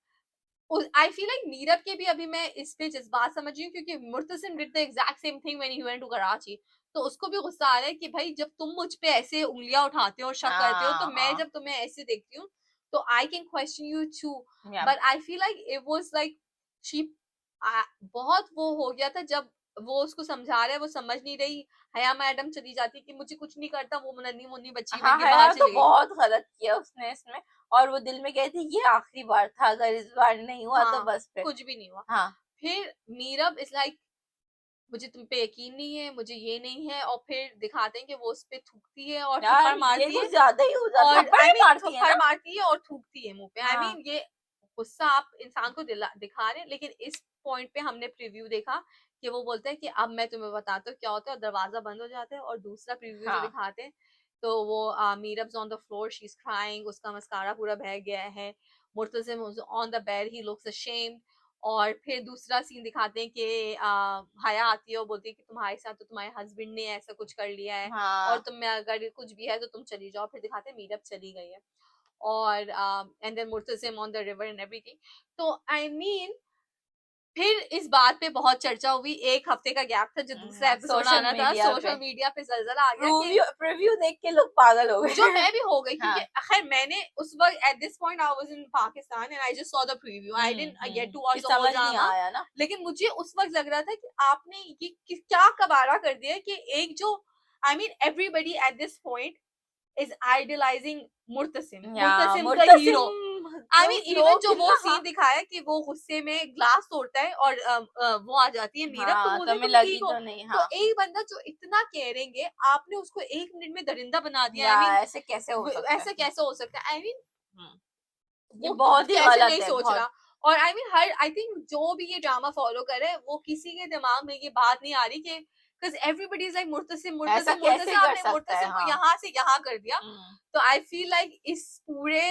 आई फील लाइक मीरब के भी अभी मैं इस पे जज्बात समझ रही हूँ क्योंकि Murtasim did the exact same thing when he went to Karachi. तो उसको भी गुस्सा आ रहा है कि भाई जब तुम मुझ पे ऐसे उंगलियां उठाते हो और शक करते हो, तो मैं जब तुम्हें ऐसे देखती हूँ तो I can question you too. But I feel like it was like she बहुत वो हो गया था जब वो उसको समझा रहा है, वो समझ नहीं रही। हया मैडम चली जाती कि मुझे कुछ नहीं करता, वो नन्ही मुन्नी बच्ची बन के बाहर चली गई। बहुत गलत किया उसने इसमें, और वो दिल में कहती ये आखिरी बार था, अगर इस बार नहीं हुआ तो बस फिर कुछ भी नहीं हुआ। फिर मीरब इज लाइक मुझे तुम पे यकीन नहीं है, मुझे ये नहीं है, और फिर दिखाते हैं कि वो उस पे थूकती है और थप्पड़ मारती है, ज्यादा ही हो जाता है, थप्पड़ मारती है और थूकती है मुंह पे। आई मीन ये गुस्सा आप इंसान को दिखा रहे हैं, लेकिन इस पॉइंट पे हमने प्रीव्यू देखा कि वो बोलते हैं कि अब मैं तुम्हें बताता हूँ क्या होता है, और दरवाजा बंद हो जाता है। और दूसरा प्रीव्यू जो दिखाते हैं तो वो Meerab's on the floor, she is crying, उसका मस्कारा पूरा बह गया है। Murtasim on the bed, he looks ashamed. और फिर दूसरा सीन दिखाते हैं कि हया आती है और बोलती है कि तुम्हारे साथ तो तुम्हारे हस्बैंड ने ऐसा कुछ कर लिया है, और तुम में अगर कुछ भी है तो तुम चली जाओ। फिर दिखाते हैं मीरब चली गई है और and then Murtasim on the river and everything. तो आई मीन फिर इस बात पे बहुत चर्चा हुई, एक हफ्ते का गैप था जो दूसरा एपिसोड आना था, सोशल मीडिया पे जलजला आ गया, प्रीव्यू देख के लोग पागल हो गए, जो मैं भी हो गई क्योंकि खैर मैंने उस वक्त at this point I was in Pakistan and I just saw the preview, I didn't get to watch the whole drama, लेकिन मुझे उस वक्त लग रहा था कि आपने ये क्या कबाड़ा कर दिया कि एक जो I mean everybody at this point is idolizing Murtasim का हीरो, आई मीन इवन जो वो सीन दिखाया कि वो गुस्से में ग्लास तोड़ता है और वो आ जाती है मीरा, तो मुझे लगी तो नहीं, तो एक बंदा जो इतना केयरिंग है आपने उसको 1 मिनट में दरिंदा बना दिया, आई मीन ऐसे कैसे हो सकता है, आई मीन वो बहुत ही गलत नहीं सोच रहा, और I mean her I think जो भी ये ड्रामा फॉलो करे वो किसी के दिमाग में ये बात नहीं आ रही कि because everybody is like Murtasim आपने मुर्तसिम को यहाँ से यहाँ कर दिया, तो आई फील लाइक इस पूरे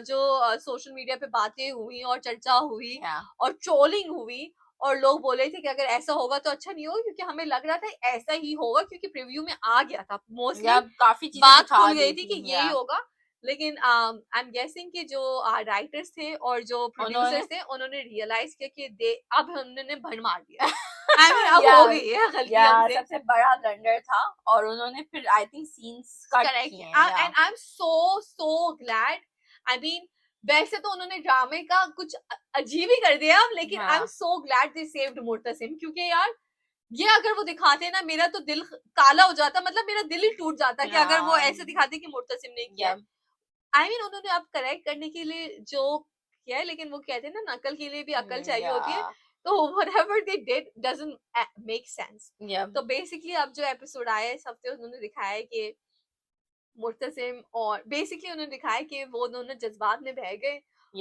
जो सोशल मीडिया पे बातें हुई और चर्चा हुई और ट्रोलिंग हुई और लोग बोले थे कि अगर ऐसा होगा तो अच्छा नहीं होगा, क्योंकि हमें लग रहा था ऐसा ही होगा क्योंकि प्रीव्यू में आ गया था, मोस्टली काफी बात खुल गई थी कि यही होगा, लेकिन आई एम गेसिंग कि जो राइटर्स थे और जो प्रोड्यूसर्स थे उन्होंने रियलाइज किया कि अब उन्होंने भड़ मार दिया I mean, अब हो गई है गलती हमसे, सबसे बड़ा ब्लंडर था, और उन्होंने फिर आई थिंक सीन्स कट किए हैं, and I am so glad, I mean वैसे तो उन्होंने ड्रामे का कुछ अजीब ही कर दिया, लेकिन I am so glad they saved Murtasim, क्योंकि यार ये अगर वो दिखाते ना मेरा तो दिल काला हो जाता, मतलब मेरा दिल ही टूट जाता कि अगर वो ऐसे दिखाते कि मुर्तसिम ने किया, आई मीन उन्होंने अब करेक्ट करने के लिए जो किया है, लेकिन वो कहते हैं ना नकल के लिए भी अकल चाहिए होती है, तो whatever they did doesn't make sense. तो बेसिकली अब जो एपिसोड आया है इस हफ्ते उन्होंने दिखाया कि मुर्तसिम और बेसिकली उन्होंने दिखाया कि वो दोनों जज्बात में बह गए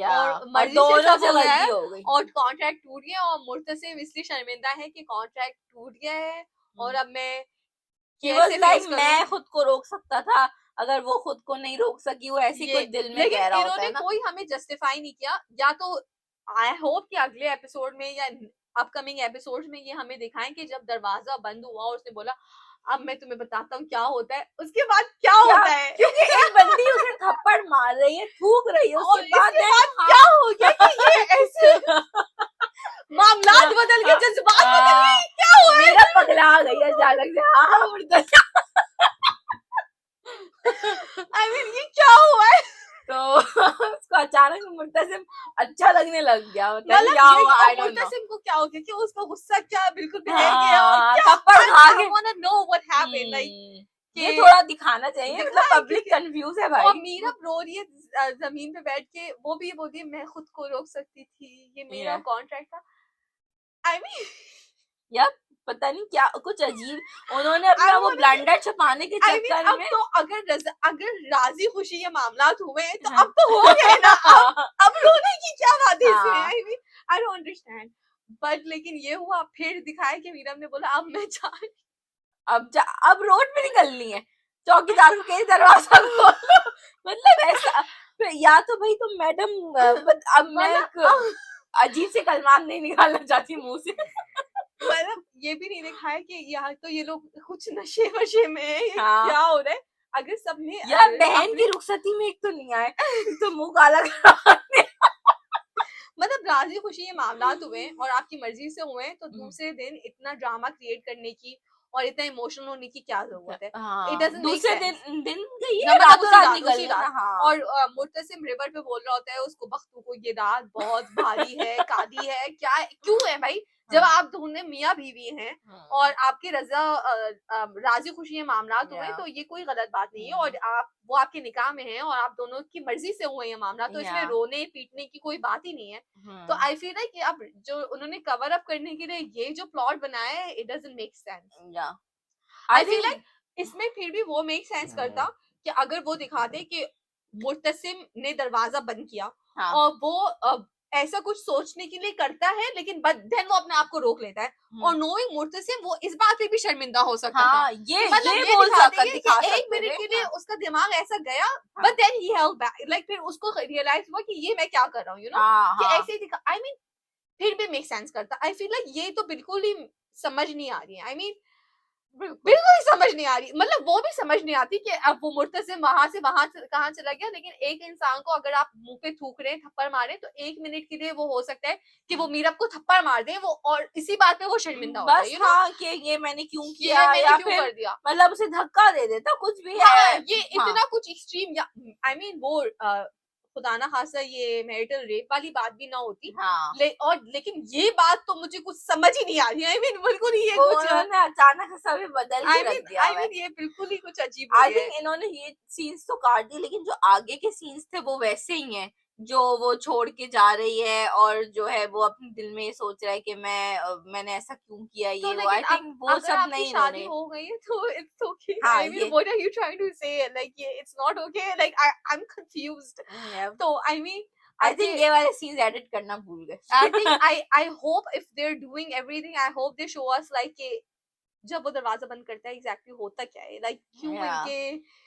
और मर्जी से सब हो गया है और कॉन्ट्रैक्ट टूट गया, और मुर्तसिम इसलिए शर्मिंदा है कि कॉन्ट्रैक्ट टूट गया है और अब मैं खुद को रोक सकता था, अगर वो खुद को नहीं रोक सकी, वो ऐसी कुछ दिल में कह रहा होता है ना, कोई हमें जस्टिफाई नहीं किया, या तो आई होप कि अगले एपिसोड में या अपकमिंग एपिसोड में ये हमें दिखाएं कि जब दरवाजा बंद हुआ और उसने बोला अब मैं तुम्हें बताता हूँ क्या होता है, उसके बाद क्या होता है, क्योंकि एक बंदी उसे थप्पड़ मार रही है, थूक रही है, उसके बाद क्या हो गया कि ये ऐसे मामलात बदल गए, जज्बात बदल गए, क्या हुआ है, मेरा पगला गई अचानक से, हाँ आई मीन ये क्या हुआ है, तो उसको अचानक मुर्तसिम अच्छा लगने लग गया, मतलब क्या हुआ, आई डोंट नो मुर्तसिम को क्या हो गया कि उसका गुस्सा क्या बिल्कुल बह गया और क्या I want to know what happened, like ये थोड़ा दिखाना चाहिए, मतलब पब्लिक कंफ्यूज है भाई, और मीरा रो रही है जमीन पे बैठ के, वो भी ये बोलती है मैं खुद को रोक सकती थी, ये मेरा कॉन्ट्रैक्ट था, आई मीन यार पता नहीं क्या कुछ अजीब उन्होंने अपना वो ब्लंडर छुपाने के चक्कर में, तो अगर राजी खुशी ये मामलात हुए तो अब तो हो गए ना, अब रोने की क्या बात है इसमें, आई mean I don't understand, but लेकिन ये हुआ, फिर दिखाया कि मीरा ने बोला अब मैं अब रोड पे निकलनी है, चौकीदार को कहीं दरवाजा खोलो, मतलब ऐसा, या तो भाई तुम मैडम, अब मैं अजीब से कलमात नहीं निकालना चाहती मुंह से, मतलब ये भी नहीं दिखाया कि यहाँ तो ये लोग कुछ नशे वशे में क्या हो रहा है, अगर सबने यार बहन की रुखसती में एक तो नहीं आए तो मुंह काला मतलब राजी खुशी ये मामलात हुए और आपकी मर्जी से हुए, तो दूसरे दिन इतना ड्रामा क्रिएट करने की और इतना इमोशनल होने की क्या जरूरत है, दूसरे दिन और मुर्तसिम रिवर पे बोल रहा होता है उसको बख्तू को ये रात बहुत भारी है, कादी है, क्या क्यों है भाई, जब आप दोनों मियाँ बीवी हैं और आपके रजा राजी खुशी ये मामलात हुए तो ये कोई गलत बात नहीं है, और वो आपके निकाह में हैं और आप दोनों की मर्जी से हुए ये मामला, तो इसमें रोने पीटने की कोई बात ही नहीं है, तो आई फील लाइक कि अब जो उन्होंने कवर अप करने के लिए ये जो प्लॉट बनाया है it doesn't make sense, I feel like इसमें फिर भी वो मेक सेंस करता कि अगर वो दिखाते कि मुर्तसिम ने दरवाजा बंद किया और वो ऐसा कुछ सोचने के लिए करता है, लेकिन देन वो अपने आप को रोक लेता है, और नोइंग मुर्तसिम वो इस बात पे भी शर्मिंदा हो सकता था, ये मतलब ये बोल सकता कि एक मिनट के लिए उसका दिमाग ऐसा गया, but then he held back, like फिर उसको रियलाइज हुआ कि ये मैं क्या कर रहा हूँ, यू नो, कि ऐसे दिखा, आई मीन फिर भी मेक सेंस करता, आई फील लाइक ये तो बिल्कुल ही समझ नहीं आ रही है, आई मीन बिल्कुल ही समझ नहीं आ रही, मतलब वो भी समझ नहीं आती कि अब वो मुर्तसिम वहां से कहाँ चला गया, लेकिन एक इंसान को अगर आप मुंह पे थूक रहे हैं, थप्पड़ मारे, तो 1 मिनट के लिए वो हो सकता है कि वो मीरब को थप्पड़ मार दे, वो और इसी बात पे वो शर्मिंदा हो जाए, बस हाँ कि ये मैंने क्यों ये किया, मैंने या क्यों फिर कर दिया, मतलब उसे धक्का दे देता, कुछ भी हाँ है। ये हाँ इतना कुछ एक्सट्रीम, या आई मीन वो खुदा ना खासा ये मैरिटल रेप वाली बात भी ना होती, हाँ लेकिन ये बात तो मुझे कुछ समझ ही नहीं आ रही, आई मीन बिल्कुल ही ये वो कुछ, उन्होंने अचानक से सभी बदल के रख दिया आई हुआ है। मीन ये बिल्कुल ही कुछ अजीब हो आई गया थिंक है। इन्होंने ये सीन्स तो काट दिए, लेकिन जो आगे के सीन्स थे वो वैसे ही हैं, जो वो छोड़ के जा रही है और जो है वो अपने दिल में ये सोच रहा है कि मैंने ऐसा क्यों किया, तो ये वो। लेकिन आई अब थिंक वो अगर सब आपकी नहीं शादी इन्होंने। हो गई है तो इट्स ओके, हाँ आई मीन ये what are you trying to say, like ये it's not okay, like I am confused, तो आई मीन आई अब थिंक ये वाले सीन्स एडिट करना भूल आई थिंक गए। I hope if they are doing everything, I hope they show us like कि जब वो दरवाजा बंद करता है एग्जैक्टली होता क्या है, लाइक क्यों या इनके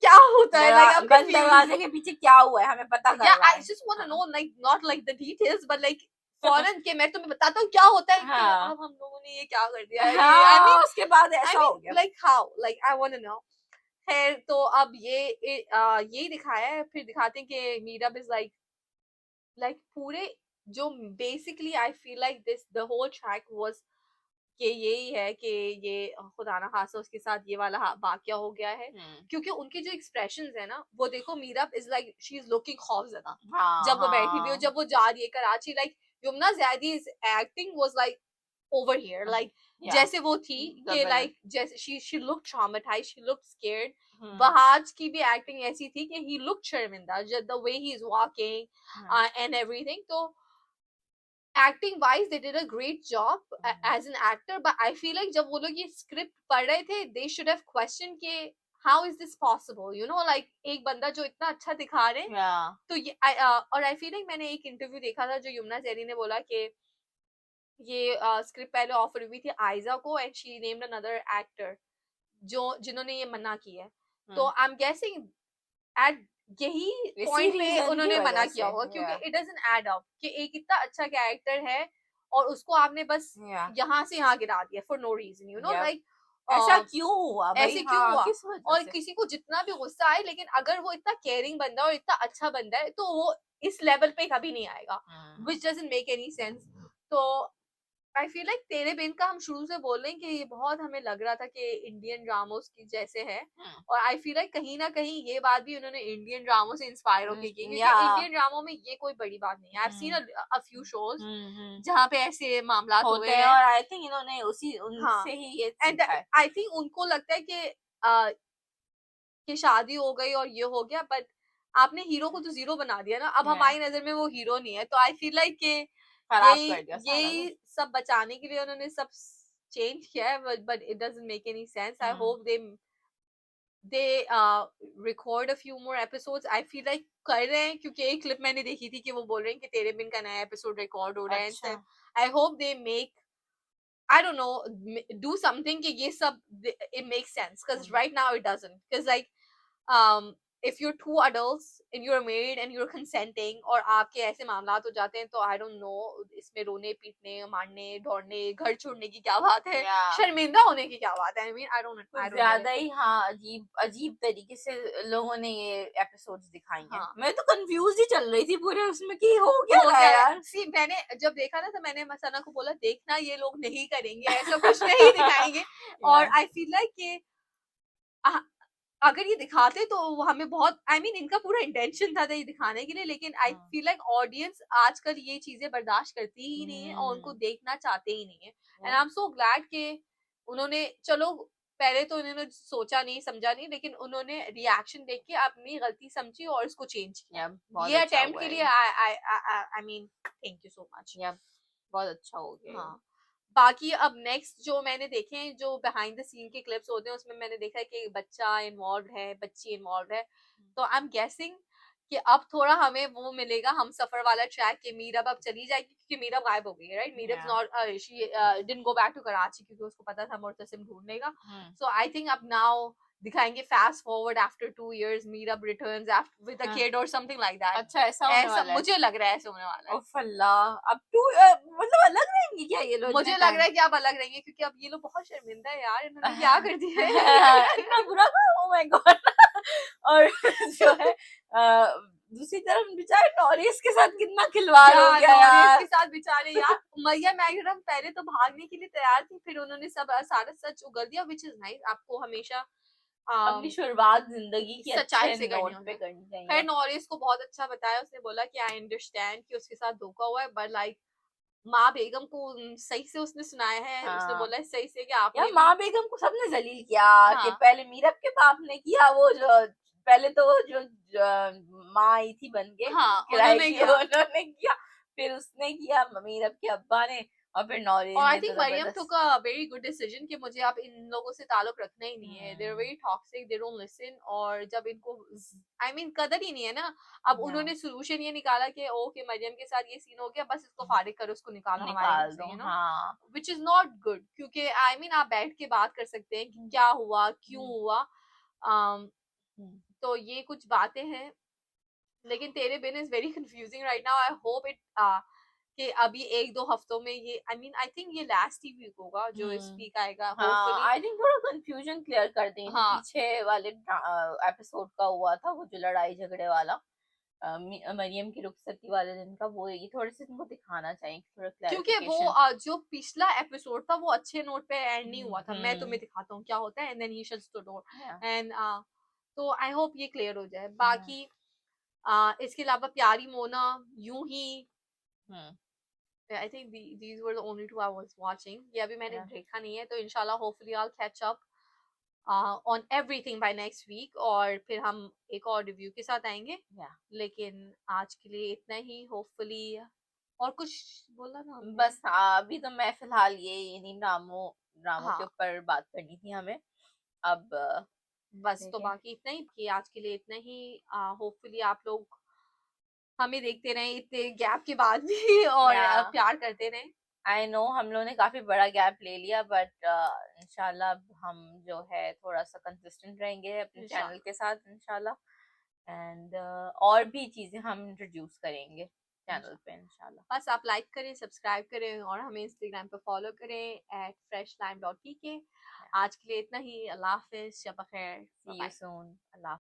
क्या होता है, लाइक आई एम बंद कंफ्यूज्ड, दरवाजे के पीछे क्या हुआ है हमें पता या करना आई है। जस्ट वांट टू हाँ know, like not like the details but like फौरन के मैं तुम्हें बताता हूँ क्या होता है कि हाँ अब हम लोगों ने ये क्या कर दिया है, ये आई हाँ मीन उसके बाद ऐसा हो गया। Like how, like I want to know. खैर तो अब यही दिखाया है, फिर दिखाते हैं कि मीरब इज लाइक पूरे जो basically I feel like this the whole track was कि यही है कि ये खुदा ना खासा उसके साथ ये वाला वाकया हो गया है, क्योंकि उनके जो एक्सप्रेशंस है ना, वो देखो Meerab is like she is looking khaufzada, हाँ जब वो बैठी हुई हो, हाँ जब वो जा रही है Karachi, like Yumna Zaidi is acting was like over here, like या जैसे वो थी कि जबरदस्त। लाइक जैसे she looked traumatized, she looked scared. Wahaj की भी एक्टिंग ऐसी थी कि he looked sharminda, the way he is walking and everything, तो acting wise they did a great job as an actor, but I feel like जब वो लोग ये स्क्रिप्ट पढ़ रहे थे, दे शुड हैव क्वेश्चन के how is this possible, you know, like एक बंदा जो इतना अच्छा दिखा रहे हैं, तो ये और आई फील लाइक मैंने एक इंटरव्यू देखा था जो यमुना ज़ैदी ने बोला कि ये स्क्रिप्ट पहले ऑफर हुई थी आयजा को and she named another actor जो जिन्होंने ये मना की है, तो आई एम गेसिंग एट यही इसी पॉइंट पे रीजन की उन्होंने मना वजह किया से। होगा, क्योंकि या इट डजंट ऐड अप कि एक इतना अच्छा कैरेक्टर है और उसको आपने बस या यहाँ से यहाँ गिरा दिया for no reason, you know, yeah like ऐसा क्यों हुआ भाई, ऐसे क्यों हाँ हुआ, किस वजह और से। किसी को जितना भी गुस्सा आए, लेकिन अगर वो इतना केयरिंग बंदा और इतना अच्छा बंदा है तो वो इस लेवल पे कभी नहीं आएगा, विच डजंट मेक एनी सेंस। तो आई फील लाइक तेरे बिन का हम शुरू से बोल रहे हैं कि ये बहुत हमें लग रहा था कि इंडियन ड्रामोस की जैसे है, और आई फील लाइक कहीं ना कहीं ये बात भी उन्होंने इंडियन ड्रामो से इंस्पायर होकर की, क्योंकि इंडियन ड्रामो में ये कोई बड़ी बात नहीं है, I have seen a few shows जहाँ पे ऐसे मामला हुए हैं, और आई थिंक इन्होंने उसी हाँ, उनसे ही ये एंड सीखा है। आई थिंक उनको लगता है कि शादी हो गई और ये हो गया, बट आपने हीरो को तो जीरो बना दिया ना, अब हमारी नजर में वो हीरो नहीं है, तो आई फील लाइक कि खराब यही कर दिया सारा यही सब बचाने के लिए उन्होंने सब चेंज किया है, but it doesn't make any sense. I hope they record a few more episodes, I feel like कर रहे हैं, क्योंकि एक क्लिप मैंने देखी थी कि वो बोल रहे हैं कि तेरे बिन का नया एपिसोड रिकॉर्ड हो रहा है, अच्छा आई hope they make I don't know, do something कि ये सब it makes sense, because right now it doesn't, because like if you're two adults and you're married and you're consenting और आपके ऐसे मामलात हो जाते हैं, तो I don't know इसमें रोने पीटने मारने दौड़ने घर छोड़ने की क्या बात है, शर्मिंदा होने की क्या बात है, I mean I don't ज्यादा ही हाँ अजीब अजीब तरीके से लोगों ने ये एपिसोड्स दिखाई हैं। हाँ। मैं तो कंफ्यूज ही चल रही थी पूरे उसमें कि हो क्या रहा है यार। सी मैंने जब देखा ना तो मैंने मसाना को बोला देखना ये लोग नहीं करेंगे ऐसा कुछ नहीं दिखाएंगे, और आई फील लाइक कि अगर ये दिखाते तो हमें बहुत आई मीन इनका पूरा इंटेंशन था ये दिखाने के लिए, लेकिन आई फील लाइक ऑडियंस आजकल ये चीजें बर्दाश्त करती ही नहीं है और उनको देखना चाहते ही नहीं है, and I am so glad कि उन्होंने चलो पहले तो उन्होंने सोचा नहीं समझा नहीं, लेकिन उन्होंने रिएक्शन देख के अपनी गलती समझी और इसको चेंज किया, ये अटेम्प्ट के लिए I mean thank you so much, बहुत अच्छा हो गया। हाँ। बाकी अब नेक्स्ट जो मैंने देखे हैं जो बिहाइंड द सीन के क्लिप्स होते हैं उसमें मैंने देखा है कि बच्चा इन्वॉल्व है बच्ची इन्वॉल्व है, तो आई एम गेसिंग कि अब थोड़ा हमें वो मिलेगा हम सफर वाला ट्रैक कि मीरब अब चली जाएगी, क्योंकि मीरब गायब हो गई है, right, Meerab not she didn't go back to Karachi क्योंकि उसको पता था मुर्तसिम ढूंढने का, सो आई थिंक अब नाउ दिखाएंगे fast forward after 2 years Meetup returns after with a हाँ। kid or something like that. अच्छा ऐसा होने ऐसा वाला है? मुझे लग रहा है ऐसे होने वाला है। उफ अल्लाह, अब मतलब अलग रहेंगी क्या ये लोग? मुझे लग रहा है कि आप अलग रहेंगे क्योंकि अब ये लोग बहुत शर्मिंदा है यार, इन्होंने क्या कर दिया है। इतना बुरा था, ओह माय गॉड। और जो है दूसरी तरफ बेचारे नॉरिस के साथ कितना खिलवाड़ हो गया यार यार। इसके साथ बेचारे यार मरियम मैग्नेम पहले तो भागने के लिए तैयार थी, फिर उन्होंने सब सारा सच उगल दिया, विच इज नाइस। आपको हमेशा अपनी शुरुआत जिंदगी की सच्चाई अच्छे से करनी नोट पे करनी खैर चाहिए। नॉरिस को बहुत अच्छा बताया, उसने बोला कि आई अंडरस्टैंड कि उसके साथ धोखा हुआ है, बट लाइक माँ बेगम को सही से उसने सुनाया है। उसने हाँ। बोला है सही से कि आपने यार माँ बेगम को सबने जलील किया कि हाँ। पहले मीरब के बाप ने किया, वो जो पहले तो वो जो माँ आई थी बन के हाँ किराए उन्होंने की, किया। उन्होंने किया, फिर उसने किया मीरब के अब्बा ने, और फिर नॉरिस और आई ने थिंक तो मरियम जबरदस्त। took a very good decision कि मुझे अब इन लोगों से ताल्लुक रखना ही नहीं है। They're hmm, very toxic, they don't listen। और जब इनको आई मीन कदर ही नहीं है ना, अब हाँ, उन्होंने सोल्यूशन ये निकाला कि ओके मरियम के साथ ये सीन हो गया, बस इसको फारिग करो, उसको निकालो हमारे घर निकाल से, दो, यू नो, हाँ। Which is not good. क्योंकि आई मीन आप बैठ के बात कर सकते हैं कि क्या हुआ, क्यों हुआ। तो ये कुछ बातें हैं, लेकिन Tere Bin is very confusing right now. I hope it कि अभी 1-2 हफ्तों में ये आई मीन आई थिंक ये लास्ट ही वीक होगा जो इस वीक आएगा हाँ, होपफुली। आई थिंक थोड़ा कंफ्यूजन क्लियर कर दें। हाँ पीछे वाले एपिसोड का हुआ था वो जो लड़ाई झगड़े वाला, मरियम की रुखसती वाले दिन का, वो ये थोड़े से इनको दिखाना चाहिए, थोड़ा क्योंकि वो क्लैरिफिकेशन। जो पिछला एपिसोड था वो अच्छे नोट पे एंड नहीं हुआ था। मैं तुम्हें हम्म, दिखाता हूँ क्या होता है and then he shuts the door yeah, and तो आई होप ये क्लियर हो जाए। yeah, बाकी इसके अलावा प्यारी मोना यूं ही hmm, I think these were the only two I was watching। ये अभी मैंने yeah, देखा नहीं है, तो इंशाल्लाह hopefully I'll catch up on everything by next week और फिर हम एक और रिव्यू के साथ आएंगे। yeah। लेकिन आज के लिए इतना ही होपफुली। और कुछ बोला ना हमने? बस अभी तो मैं फिलहाल ये इन्हीं ड्रामों के हाँ ऊपर बात करनी थी हमें। अब बस तो देखें। बाकी इतना ही कि आज के लिए इतना ही। होपफुली आप लोग हमें देखते रहें इतने गैप के बाद भी और या प्यार करते रहें। आई नो हम लोगों ने काफी बड़ा गैप ले लिया, बट इंशाल्लाह अब हम जो है थोड़ा सा कंसिस्टेंट रहेंगे अपने चैनल इंशाल्लाह के साथ इंशाल्लाह। एंड और भी चीजें हम इंट्रोड्यूस करेंगे चैनल पे इंशाल्लाह। बस आप लाइक करें, सब्सक्राइब करें और हमें इंस्टाग्राम पे फॉलो करें @freshline.tk। आज के लिए इतना ही। अल्लाह हाफिज, शब बखैर, सी यू बाय। Soon, Allah.